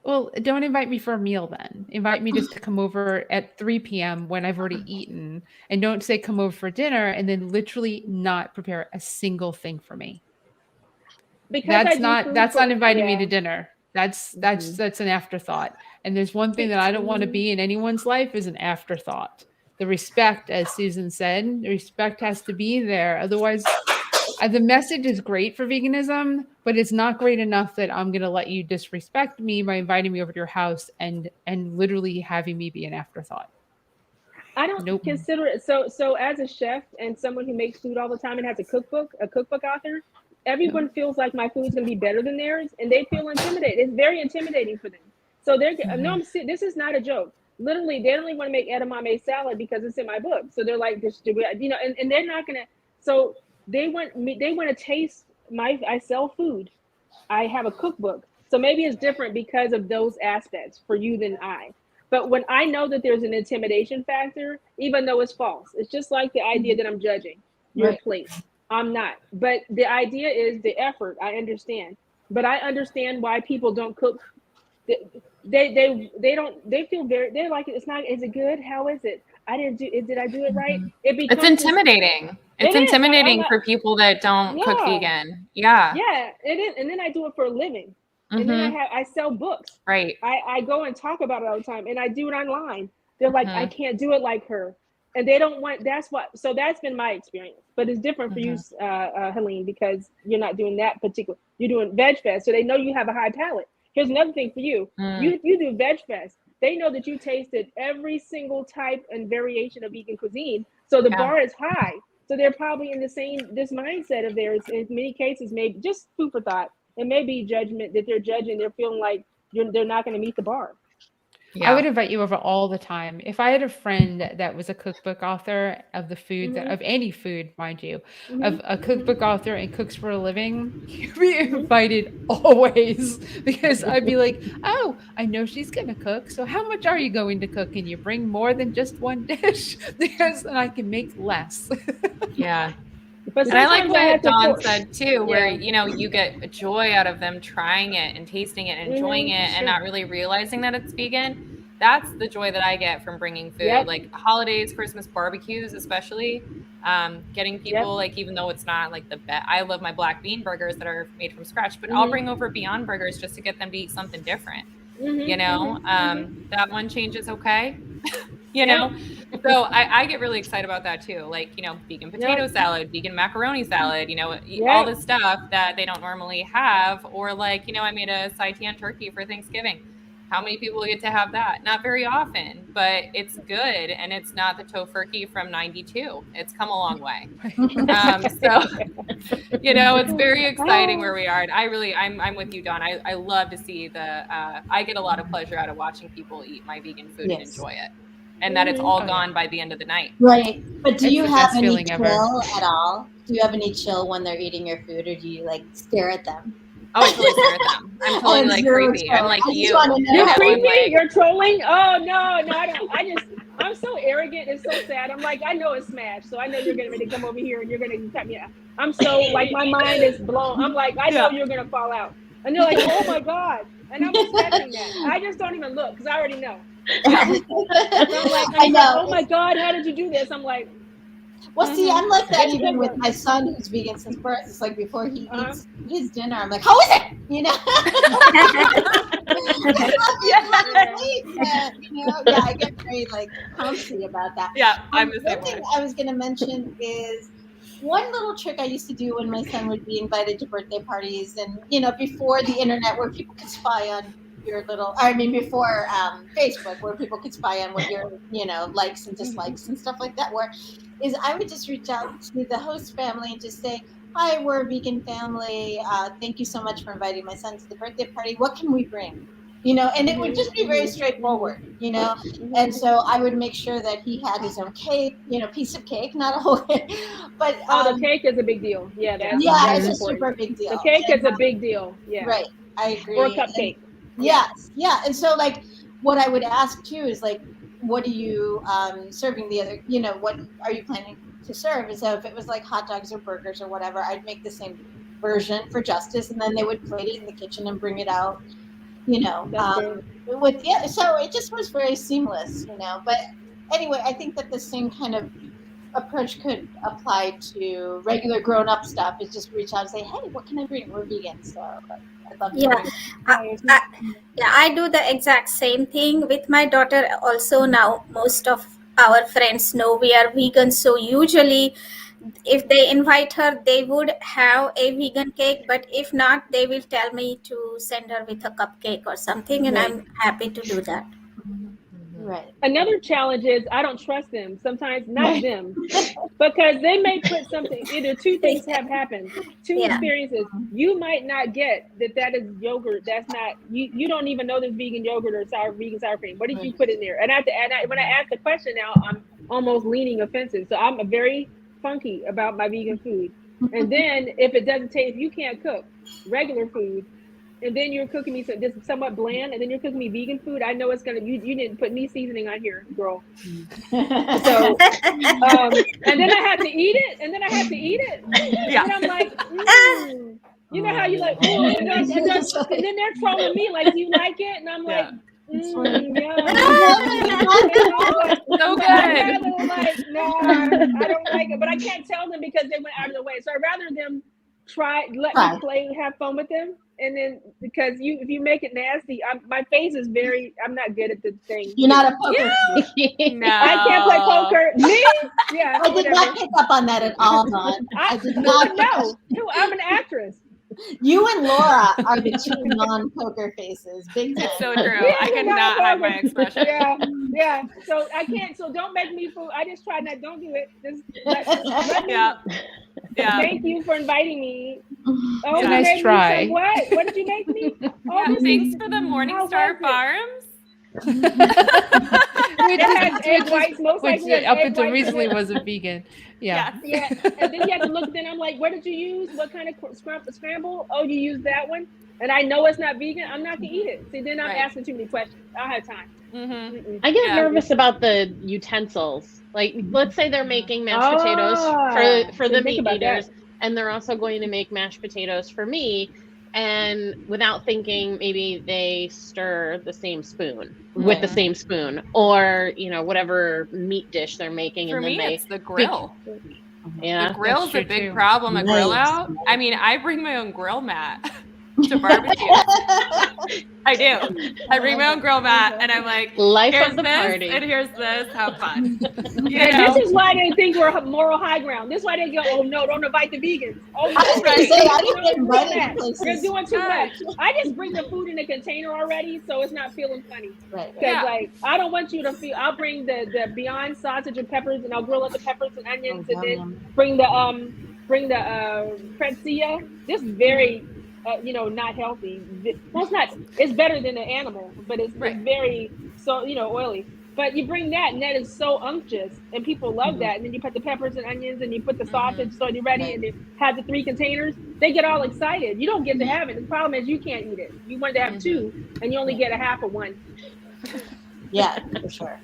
Well, don't invite me for a meal then. Invite me just to come over at 3 p.m. when I've already eaten. And don't say come over for dinner and then literally not prepare a single thing for me. Because That's not inviting me to dinner. That's an afterthought. And there's one thing that I don't want to be in anyone's life is an afterthought. The respect, as Susan said, the respect has to be there. Otherwise, the message is great for veganism, but it's not great enough that I'm going to let you disrespect me by inviting me over to your house and literally having me be an afterthought. I don't consider it. So as a chef and someone who makes food all the time and has a cookbook author, everyone feels like my food's going to be better than theirs, and they feel intimidated. It's very intimidating for them. So this is not a joke. Literally, they only want to make edamame salad because it's in my book. So they're like, and they're not going to. So they want to taste I sell food. I have a cookbook. So maybe it's different because of those aspects for you than I. But when I know that there's an intimidation factor, even though it's false, it's just like the idea that I'm judging your plate. I'm not. But the idea is the effort. I understand. But I understand why people don't cook. They feel they're like, it's not, is it good? How is it? Did I do it right? It's intimidating. It's intimidating for people that don't cook vegan. Yeah. Yeah, it is. And then I do it for a living. And then I sell books. Right. I go and talk about it all the time, and I do it online. They're like, I can't do it like her. And they don't want, so that's been my experience. But it's different for you, Helene, because you're not doing that particular, you're doing Veg Fest. So they know you have a high palate. Here's another thing for you. You do Veg Fest. They know that you tasted every single type and variation of vegan cuisine. So the bar is high. So they're probably in this mindset of theirs. In many cases, maybe just food for thought. It may be judgment that they're judging. They're feeling like they're not going to meet the bar. Yeah. I would invite you over all the time. If I had a friend that was a cookbook author of the food, of any food, mind you, of a cookbook author and cooks for a living, you'd be invited always, because I'd be like, oh, I know she's going to cook. So how much are you going to cook? Can you bring more than just one dish? Because then I can make less. Yeah. But I like what Dawn said too, where you get a joy out of them trying it and tasting it and enjoying it and not really realizing that it's vegan. That's the joy that I get from bringing food, like holidays, Christmas barbecues, especially getting people like, even though it's not like the best, I love my black bean burgers that are made from scratch, but I'll bring over Beyond Burgers just to get them to eat something different. That one change is okay. So I get really excited about that too. Like, vegan potato salad, vegan macaroni salad, all the stuff that they don't normally have. Or like, I made a seitan turkey for Thanksgiving. How many people get to have that? Not very often, but it's good. And it's not the tofurkey from 92. It's come a long way. It's very exciting where we are. And I'm with you, Dawn. I love to see I get a lot of pleasure out of watching people eat my vegan food and enjoy it. And that it's all gone by the end of the night. Right. But do you have any chill at all? Do you have any chill when they're eating your food, or do you like stare at them? Oh, I totally stare at them. I'm totally like creepy. I'm like you. You're creepy? You're trolling? Oh, no, I don't. I'm so arrogant and so sad. I'm like, I know it's smashed. So I know you're going to come over here and you're going to cut me out. I'm so like, my mind is blown. I'm like, I know you're going to fall out. And they're like, oh my God. And I'm expecting that. I just don't even look because I already know. I know. Oh my God, how did you do this? I'm like, well, see, I'm like that even with my son who's vegan since birth. It's like before he eats his dinner, I'm like, how is it? I get very like clumsy about that. Yeah, I'm the same way. One thing I was going to mention is one little trick I used to do when my son would be invited to birthday parties, and before the internet where people could spy on before Facebook, where people could spy on what your likes and dislikes and stuff like that were, is I would just reach out to the host family and just say, hi, we're a vegan family, thank you so much for inviting my son to the birthday party, what can we bring? And it would just be very straightforward, and so I would make sure that he had his own cake, piece of cake, not a whole cake, but the cake is a big deal. It's a super big deal. The cake is a big deal. Yeah, right, I agree. Or a cupcake. Yeah. And so like what I would ask too is like, what are you serving the other, what are you planning to serve? And so if it was like hot dogs or burgers or whatever, I'd make the same version for Justice, and then they would plate it in the kitchen and bring it out, so it just was very seamless, but anyway, I think that the same kind of approach could apply to regular grown-up stuff. Is just reach out and say, hey, what can I bring? We're vegan, so I'd love to Yeah. I do the exact same thing with my daughter also. Now most of our friends know we are vegan, so usually if they invite her, they would have a vegan cake, but if not, they will tell me to send her with a cupcake or something, and Right. I'm happy to do that. Right. Another challenge is I don't trust them. Sometimes not Right. them, because they may put something. Either two things have happened. Two Yeah. experiences. You might not get that is yogurt. That's not you. You don't even know there's vegan yogurt or vegan sour cream. What did you put in there? And when I ask the question now, I'm almost leaning offensive. So I'm very funky about my vegan food. And then if it doesn't taste, if you can't cook regular food, and then you're cooking me this somewhat bland, and then you're cooking me vegan food, I know it's gonna. You didn't put any seasoning on here, girl. So, and then I had to eat it, and Yeah. and I'm like, you know how you like, and then they're trolling me like, do you like it? And I'm like, So good. Like, no, I don't like it, but I can't tell them because they went out of the way. So I'd rather them let me play, have fun with them, and then because if you make it nasty, my face is I'm not good at the thing. You're not a poker. No. I can't play poker. Me? Yeah. I did not pick up on that at all, Dawn. I did not. No, I'm an actress. You and Laura are the two non-poker faces. Big time. It's so true. I cannot hide my expression. Yeah. So I can't. So don't make me fool. I just try not. Don't do it. Just let me. Yeah. Thank you for inviting me. Oh, Yeah. Nice try. What? What did you make me? Oh, Yeah, thanks for the Morningstar Farms. Which up until recently was a vegan. Yeah. Yeah. And then you have to look. Then I'm like, what did you use? What kind of scramble? Oh, you used that one. And I know it's not vegan. I'm not gonna eat it. See, then I'm asking too many questions. I don't have time. I get nervous about the utensils. Like, let's say they're making mashed potatoes for the meat eaters, and they're also going to make mashed potatoes for me. And without thinking, maybe they stir the same spoon with the same spoon, or whatever meat dish they're making. For and then me, it's the grill. Yeah, the grill's a big too. problem. A grill out. I mean, I bring my own grill mat to barbecue. I do. I bring my own grill mat, and I'm like, life here's of the this, party. and here's this. Have fun. Yeah, this is why they think we're moral high ground. This is why they go, oh no, don't invite the vegans. Oh, I was going to say, I didn't get invited to You're places. doing too much. I just bring the food in a container already, so it's not feeling funny. Right. Because like, I don't want you to feel. I'll bring the Beyond sausage and peppers, and I'll grill up the peppers and onions, and then bring the pretzel. This is very. Not healthy. Well, it's not. It's better than the animal, but it's very oily. But you bring that, and that is so unctuous, and people love that. And then you put the peppers and onions, and you put the sausage, so you're ready, and you have the 3 containers. They get all excited. You don't get to have it. The problem is you can't eat it. You wanted to have 2, and you only get a half of one. Yeah, for sure.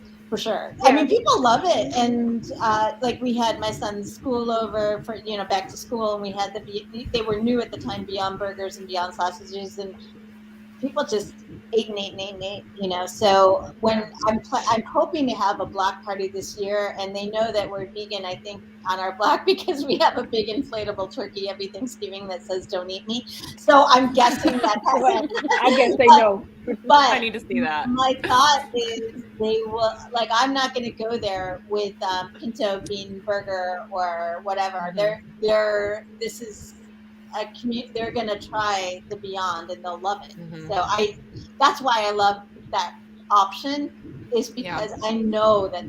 I mean, people love it, and like we had my son's school over for back to school, and we had they were new at the time, Beyond Burgers and Beyond Sausages, and people just ate and ate and ate and ate. So when I'm hoping to have a block party this year, and they know that we're vegan, I think, on our block, because we have a big inflatable turkey every Thanksgiving that says "Don't eat me." So I'm guessing that I guess they know. But I need to see that. my thought is they will, like, I'm not going to go there with pinto bean burger or whatever. This is a community. They're going to try the Beyond, and they'll love it. So that's why I love that option, is because I know that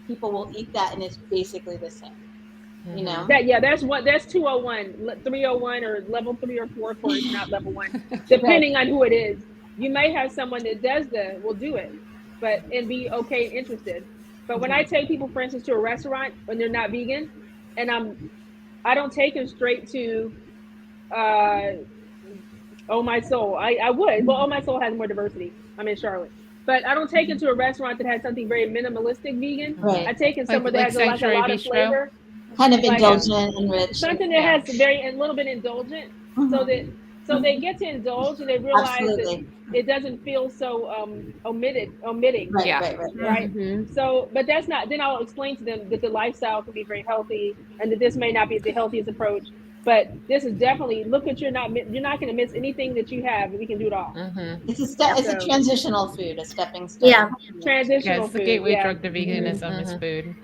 people will eat that, and it's basically the same. That's 201, 301, or level 3 or 4 for it's not level 1, depending on who it is. You may have someone that will do it, and be okay and interested. But when I take people, for instance, to a restaurant when they're not vegan, and I don't take them straight to Oh My Soul. I would, but Oh My Soul has more diversity. I'm in Charlotte. but I don't take it to a restaurant that has something very minimalistic vegan. Right. I take it somewhere that like has a lot Sanctuary of Bistro? flavor, Kind of like, indulgent and rich. something that Yeah. has a little bit indulgent, so that they get to indulge and they realize Absolutely. that it doesn't feel so omitting. Right, Yeah. Right. Mhm. So, but that's not. Then I'll explain to them that the lifestyle can be very healthy, and that this may not be the healthiest approach. But this is definitely look at you're not going to miss anything that you have. We can do it all. Mm-hmm. It's a So- transitional food, a stepping stone. Yeah. Yeah, Transitional it's the food. gateway Yeah. drug to veganism is Mhm. food.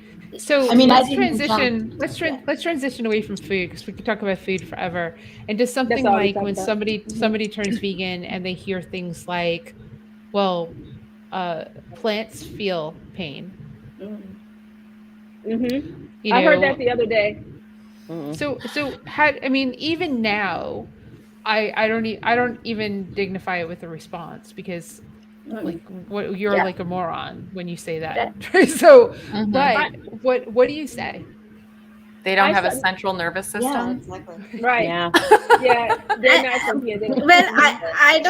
So I mean, I let's didn't transition. jump- Let's transition away from food because we could talk about food forever. And just something all we like talk when about. somebody turns vegan and they hear things like, well, plants feel pain. Mm-hmm. You I heard know, that the other day. so had I mean even now, I don't even dignify it with a response because like what you're Yeah. like a moron when you say that. So, Mhm. but what do you say? They don't I have a saw- central nervous Yeah, system. exactly. Right. Yeah. Yeah. They're not sentient. Well, I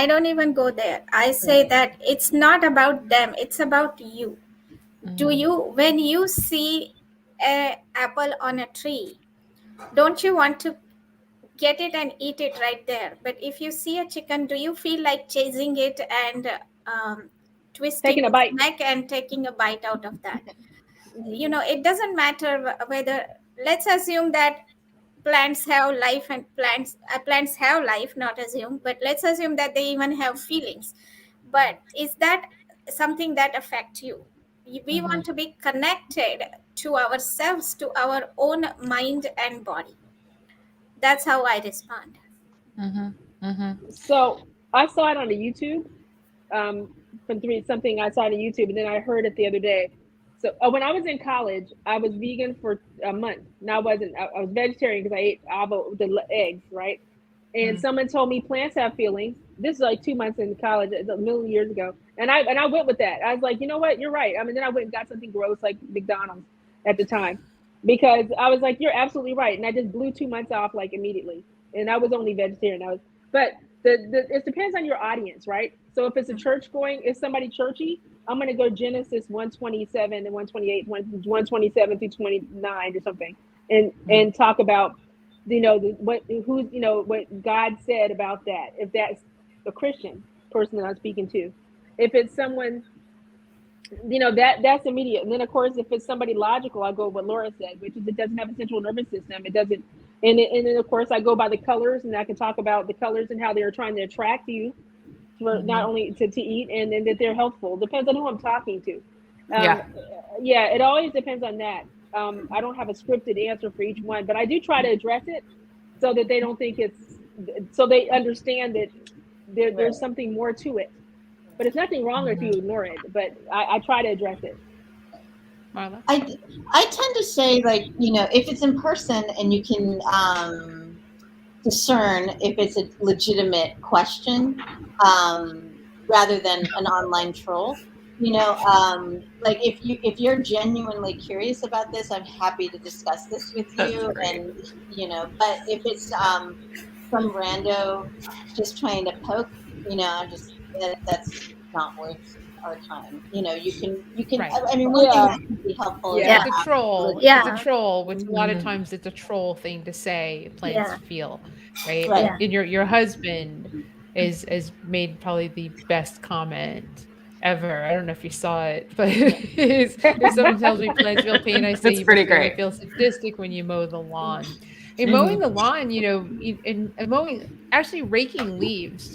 don't even go there. I say that it's not about them, it's about you. Do Mhm. you, when you see a apple on a tree, don't you want to get it and eat it right there? But if you see a chicken, do you feel like chasing it and twisting Taking a its bite. neck and taking a bite out of that? You know, it doesn't matter whether, let's assume that plants have life, and plants have life, not assume, but let's assume that they even have feelings. But is that something that affects you? We want to be connected to ourselves, to our own mind and body. That's how I respond. Mhm. Mhm. So I saw it on the YouTube. Something I saw on YouTube, and then I heard it the other day. So when I was in college, I was vegan for a month. Now I wasn't. I was vegetarian because I ate the eggs, right? And someone told me plants have feelings. This is like 2 months in college, a million years ago, and I went with that. I was like, you know what, you're right. I mean, then I went and got something gross like McDonald's at the time, because I was like, you're absolutely right, and I just blew 2 months off like immediately, and I was only vegetarian. But it depends on your audience, right? So if it's a church going, if somebody churchy, I'm going to go Genesis 127 and 128, 127 through 29 or something, and talk about, what God said about that. If that's a Christian person that I'm speaking to, if it's someone, that's immediate. And then of course, if it's somebody logical, I go with what Laura said, which is it doesn't have a central nervous system. It doesn't, and then of course I go by the colors, and I can talk about the colors and how they're trying to attract you for not only to eat, and that they're healthful. Depends on who I'm talking to. Yeah, it always depends on that. I don't have a scripted answer for each one, but I do try to address it so that they don't think so they understand that there's something more to it. But it's nothing wrong if you ignore it, but I try to address it. Marla? I tend to say, like, if it's in person and you can discern if it's a legitimate question, rather than an online troll. Like if you're genuinely curious about this, I'm happy to discuss this with you. And but if it's some rando just trying to poke, that's not worth our time. You can. Right. I mean, one thing that can be helpful is It's a troll. Yeah. It's a troll, which a lot of times it's a troll thing to say plants feel, right? Right. And your husband is made probably the best comment ever. I don't know if you saw it, but if someone tells me plants feel pain, I say That's you pretty must really great. feel sadistic when you mow the lawn. And mowing the lawn, and actually raking leaves.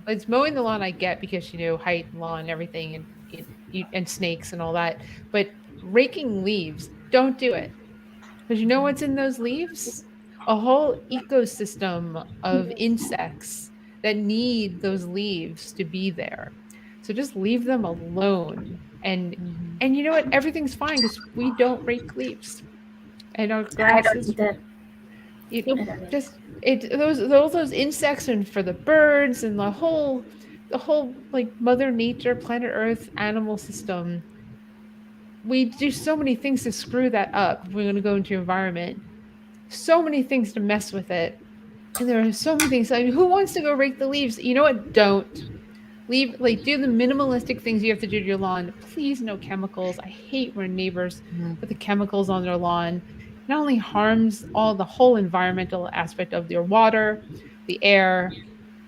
It's mowing the lawn I get because height and lawn and everything and snakes and all that. But raking leaves, don't do it. Because you know what's in those leaves? A whole ecosystem of insects that need those leaves to be there. So just leave them alone. And you know what? Everything's fine because we don't rake leaves. And our grasses, those insects, and for the birds and the whole like Mother Nature, planet Earth, animal system, we do so many things to screw that up. If we're going to go into environment, so many things to mess with it, and there are so many things. I mean, who wants to go rake the leaves? You know what? Don't do the minimalistic things you have to do to your lawn. Please, no chemicals. I hate when neighbors put the chemicals on their lawn. It not only harms the whole environmental aspect of your water, the air,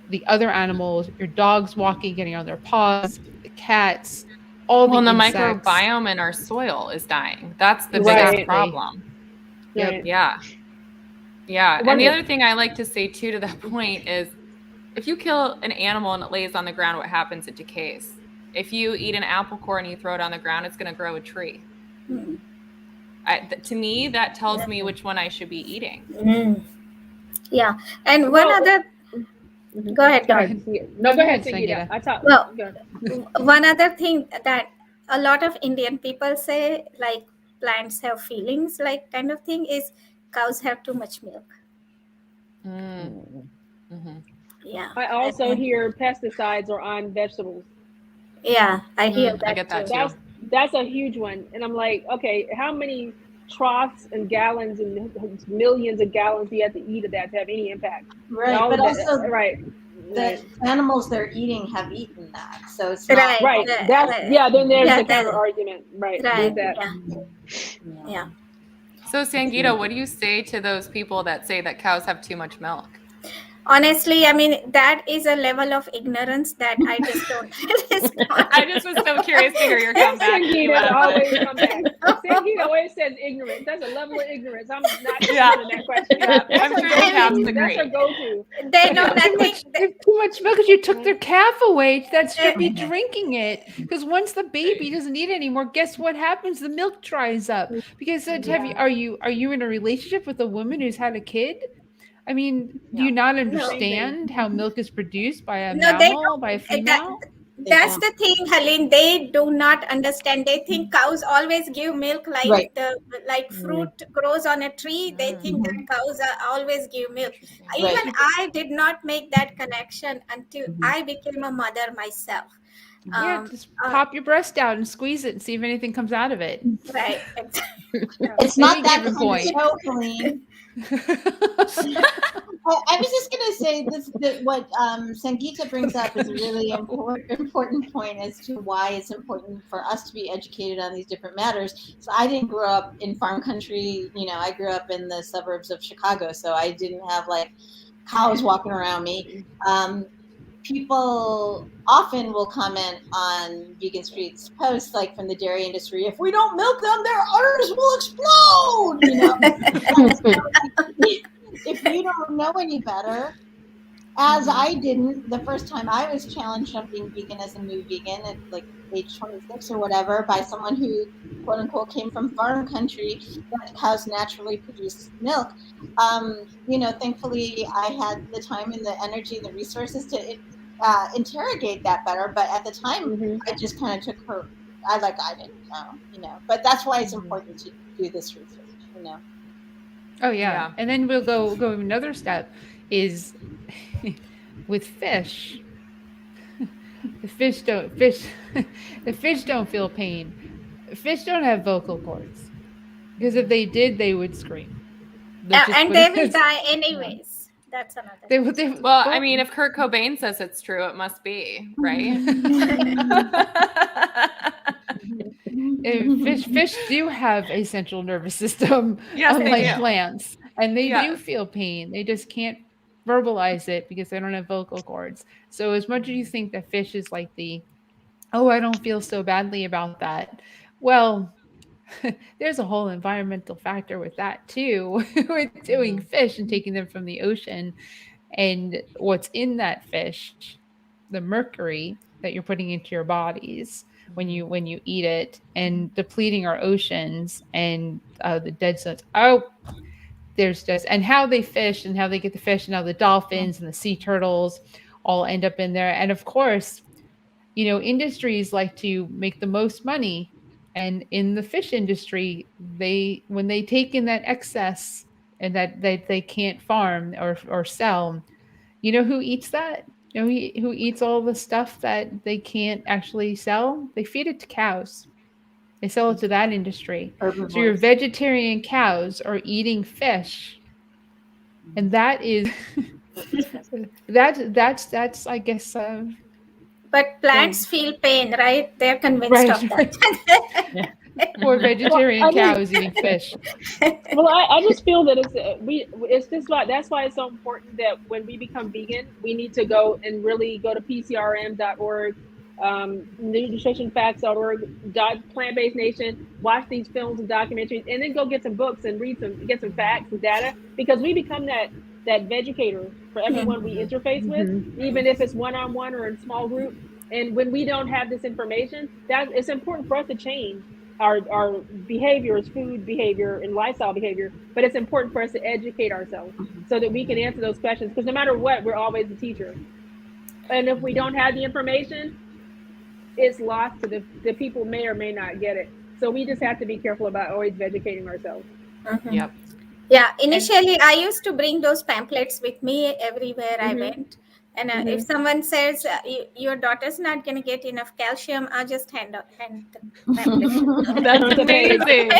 the other animals, your dogs walking, getting on their paws, the cats, all Well, the and the insects. microbiome in our soil is dying. That's the Right. biggest problem. Right. Yeah. Yeah. One And the of- other thing I like to say too to that point is if you kill an animal and it lays on the ground, what happens? It decays. If you eat an apple core and you throw it on the ground, it's going to grow a tree. Mm. To me, that tells me which one I should be eating. Yeah, and one Well- other. Mhm. Go ahead. No, go ahead, Sangeeta. Sangeeta. I talk. Well- go ahead. One other thing that a lot of Indian people say, like plants have feelings, like kind of thing, is cows have too much milk. Mm. Mhm. Yeah. I also And- hear pesticides are on vegetables. Yeah, I hear that. I get that too. too. That's a huge one. And I'm like, okay, how many troughs and gallons and millions of gallons do you have to eat of that to have any impact? Right, All but of that- also right. the animals they're eating have eaten that, so it's Right. not Right. Yeah, That's right. yeah. Then there's Yeah, the that- counter argument. Right. Right. With that. Yeah. Yeah. So, Sangeeta, what do you say to those people that say that cows have too much milk? Honestly, I mean, that is a level of ignorance that I just don't. I just was so curious to hear your comeback. Sangeeta Eva. always come back. Sangeeta always says ignorant. That's a level of ignorance. I'm not Yeah. answering that question. Yeah, That's I'm her sure go-to. the cows That's agree. her go-to. They know Too nothing. much, too much milk because you took their calf away that should be drinking it. Because once the baby doesn't eat it anymore, guess what happens? The milk dries up. Because are you in a relationship with a woman who's had a kid? I mean, do you not understand how milk is produced by a No, they mammal, by a female? That's the thing, Helene. They do not understand. They think cows always give milk like Right. like fruit grows on a tree. They think that cows always give milk. Right. Even I did not make that connection until I became a mother myself. Yeah, just pop your breast out and squeeze it and see if anything comes out of it. Right. It's not Any that given kind point. of show, Colleen. I was just going to say that what Sangeeta brings up is a really important point as to why it's important for us to be educated on these different matters. So I didn't grow up in farm country. You know, I grew up in the suburbs of Chicago, so I didn't have like cows walking around me. People often will comment on Vegan Street's posts, like from the dairy industry, if we don't milk them, their udders will explode. You know, if you don't know any better, as I didn't the first time I was challenged on being vegan as a new vegan at like age 26 or whatever by someone who quote unquote came from farm country that cows naturally produce milk. You know, thankfully I had the time and the energy and the resources to interrogate that better, but at the time I just kind of took her I didn't know, you know, but that's why it's important to do this research, you know. Oh yeah. And then we'll go another step is with fish. The fish don't feel pain. Fish don't have vocal cords. Because if they did, they would scream. And they will die anyways. That's another. Well, I mean, if Kurt Cobain says it's true, it must be, right? Fish do have a central nervous system, Yes, they unlike do. plants, and they do Yes. feel pain. They just can't verbalize it because they don't have vocal cords. So as much as you think that fish is like I don't feel so badly about that. Well, there's a whole environmental factor with that too, with doing fish and taking them from the ocean, and what's in that fish, the mercury that you're putting into your bodies when you eat it, and depleting our oceans and the dead zones. There's just, and how they fish and how they get the fish and how the dolphins and the sea turtles all end up in there. And of course, you know, industries like to make the most money. And in the fish industry, when they take in that excess and that they can't farm or sell, you know who eats that? You know who eats all the stuff that they can't actually sell? They feed it to cows. They sell it to that industry. So your vegetarian cows are eating fish, and that is that's I guess But plants feel pain, right? They're convinced Right, of that. Poor vegetarian I mean- cows eating fish. Well, I just feel that it's just why that's why it's so important that when we become vegan, we need to go and really go to PCRM.org, nutritionfacts.org, Plant-Based Nation, watch these films and documentaries, and then go get some books and get some facts and data, because we become that vegetator for everyone we interface with, even if it's one-on-one or in small group. And when we don't have this information, that it's important for us to change our behaviors, food behavior and lifestyle behavior, but it's important for us to educate ourselves so that we can answer those questions, because no matter what, we're always the teacher. And if we don't have the information, it's lost to the people may or may not get it. So we just have to be careful about always educating ourselves. Yep. Yeah, initially I used to bring those pamphlets with me everywhere I went. And if someone says your daughter's not going to get enough calcium, I'll just hand the pamphlet. That's amazing.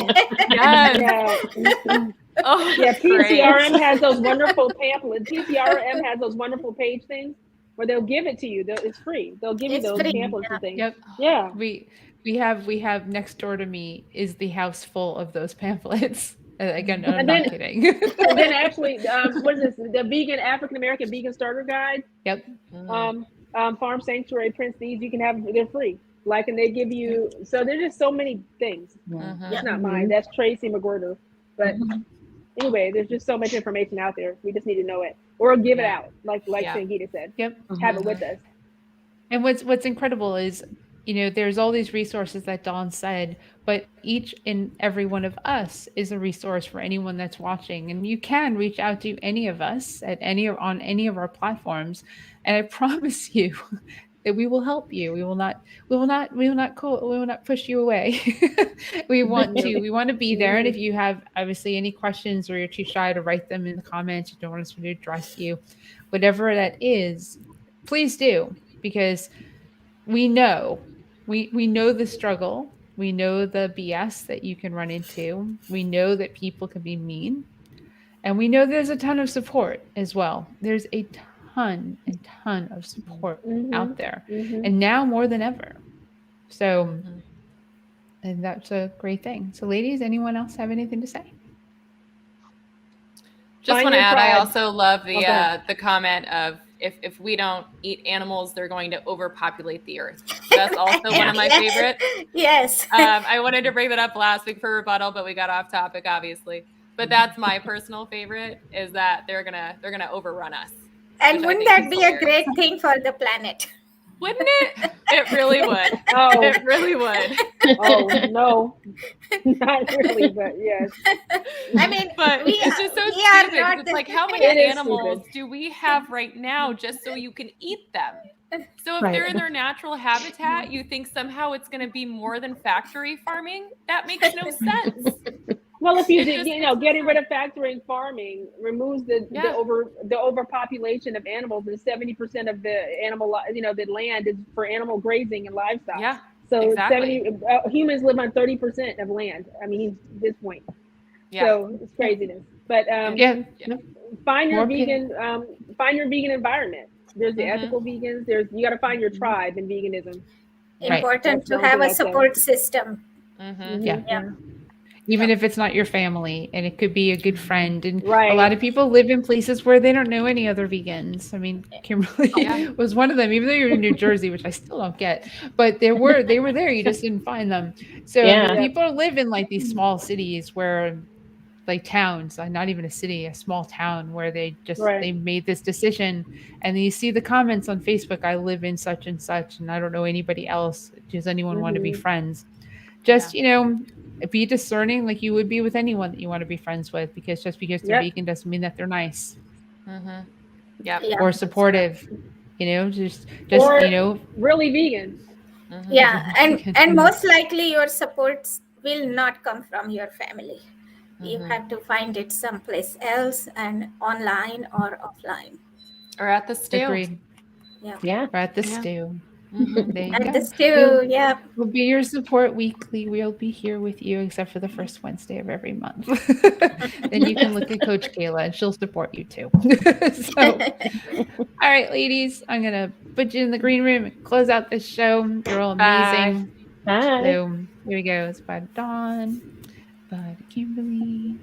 Yes. Yeah. Oh, Yeah, great. PCRM has those wonderful pamphlets. PCRM has those wonderful page things where they'll give it to you. It's free. They'll give you It's those free, pamphlets yeah. and things. Yep. Yeah. We have next door to me is the house full of those pamphlets. Again, I'm And not then- kidding. And then actually, what is this? The vegan African American vegan starter guide. Yep. Farm Sanctuary Prince, these you can have. They're free. Like, and they give you. So there's just so many things. It's not mine. That's Tracy McGuirter. But anyway, there's just so much information out there. We just need to know it or give it out, like Sangeeta said. Yep. Have it with us. And what's incredible is, there's all these resources that Dawn said, but each and every one of us is a resource for anyone that's watching. And you can reach out to any of us on any of our platforms, and I promise you that we will help you. We will not push you away. we want to be there. And if you have obviously any questions, or you're too shy to write them in the comments, you don't want us to address you, whatever that is, please do, because we know the struggle. We know the BS that you can run into. We know that people can be mean, and we know there's a ton of support as well. There's a ton of support out there, and now more than ever. So, and that's a great thing. So, ladies, anyone else have anything to say? Just Find want to your add, I tribe. also love the Okay. the comment of if we don't eat animals, they're going to overpopulate the earth. That's also one of my favorites. Yes. I wanted to bring that up last week for rebuttal, but we got off topic, obviously. But that's my personal favorite, is that they're gonna overrun us. And which I wouldn't think that is be a hilarious. great thing for the planet? Wouldn't it? It really would. Oh, It really would. oh no, not really, but yes. I mean, But we it's are- just so we are stupid. 'Cause not It's the- like, how many It is animals stupid. do we have right now just so you can eat them? So if Right. they're in their natural habitat, you think somehow it's going to be more than factory farming? That makes no sense. Well, if you It did, just- getting rid of factory farming removes the overpopulation of animals, and 70% of the the land is for animal grazing and livestock. Yeah. So exactly. humans live on 30% of land. I mean, at this point. Yeah. So it's craziness. But Yeah. find your More pe- vegan environment. There's the Mhm. ethical vegans. You got to find your tribe in veganism. Right. Important to That's have what a I say. support system. Mhm. Yeah. Yeah. Even if it's not your family, and it could be a good friend. And Right. a lot of people live in places where they don't know any other vegans. I mean, Kimberly Yeah. was one of them, even though you're in New Jersey, which I still don't get, but they were there. You just didn't find them. So Yeah. people live in like these small cities where, like towns, not even a city, a small town, where they just Right. they made this decision. And then you see the comments on Facebook, I live in such and such, and I don't know anybody else. Does anyone want to be friends? Just be discerning, like you would be with anyone that you want to be friends with, because just because they're Yep. vegan doesn't mean that they're nice Mhm. Yep. Yeah. or supportive. Just Or- you Really vegan. Mhm. Yeah, and Continue. most likely your supports will not come from your family. You Mhm. have to find it someplace else, and online or offline. Or at the stew. agreed. Yeah. We're at the Yeah. stew. There you And go. the stew, yeah. We'll be your support weekly. We'll be here with you, except for the first Wednesday of every month. Then you can look at Coach Kayla, and she'll support you too. So, all right, ladies, I'm gonna put you in the green room and close out this show. You're all amazing. Bye. So here we go. It's by Dawn, by Kimberly,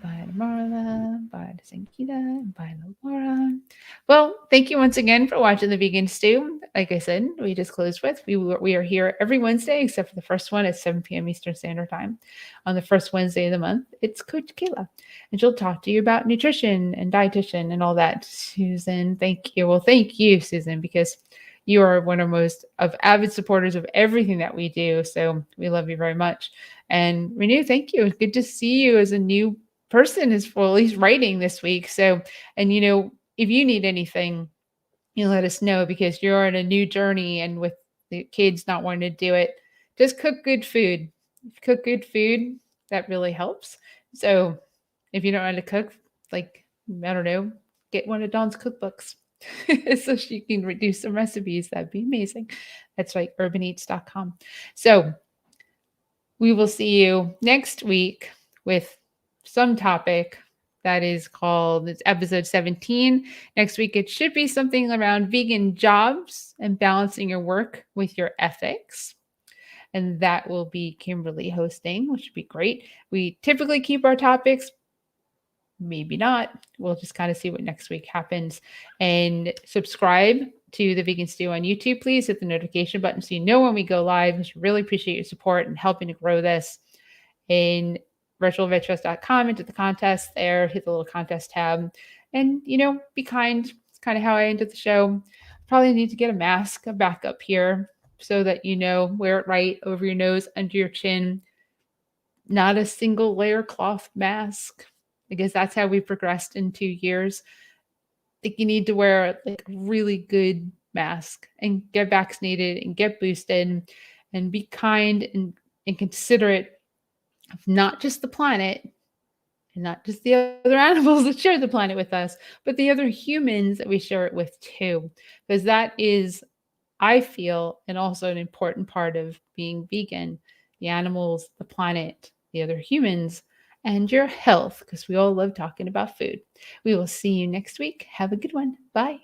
by Marla, by Sankita, and by Laura. Well, thank you once again for watching The Vegan Stew. Like I said, we just closed with, we are here every Wednesday, except for the first one at 7 p.m. Eastern Standard Time. On the first Wednesday of the month, it's Coach Kayla, and she'll talk to you about nutrition and dietitian and all that. Susan, thank you. Well, thank you, Susan, because you are one of most of avid supporters of everything that we do. So we love you very much. And Renew, thank you. It's good to see you as a new person is well, at least writing this week. So, and if you need anything, let us know, because you're on a new journey, and with the kids not wanting to do it, just cook good food. Cook good food. That really helps. So if you don't know how to cook, like, I don't know, get one of Dawn's cookbooks so she can reduce some recipes. That'd be amazing. That's right, urbaneats.com. So we will see you next week with some topic that is called, it's episode 17. Next week, it should be something around vegan jobs and balancing your work with your ethics. And that will be Kimberly hosting, which would be great. We typically keep our topics, maybe not. We'll just kind of see what next week happens. And subscribe to The Vegan Stew on YouTube. Please hit the notification button so you know when we go live. We really appreciate your support and helping to grow this. And virtualvegfest.com, into the contest there, hit the little contest tab, and be kind. It's kind of how I ended the show. Probably need to get a mask, a backup here, so that wear it right over your nose, under your chin. Not a single layer cloth mask, because that's how we progressed in 2 years. I think you need to wear like a really good mask and get vaccinated and get boosted, and be kind and considerate of not just the planet and not just the other animals that share the planet with us, but the other humans that we share it with too. Because that is, I feel, and also an important part of being vegan: the animals, the planet, the other humans, and your health, because we all love talking about food. We will see you next week. Have a good one. Bye.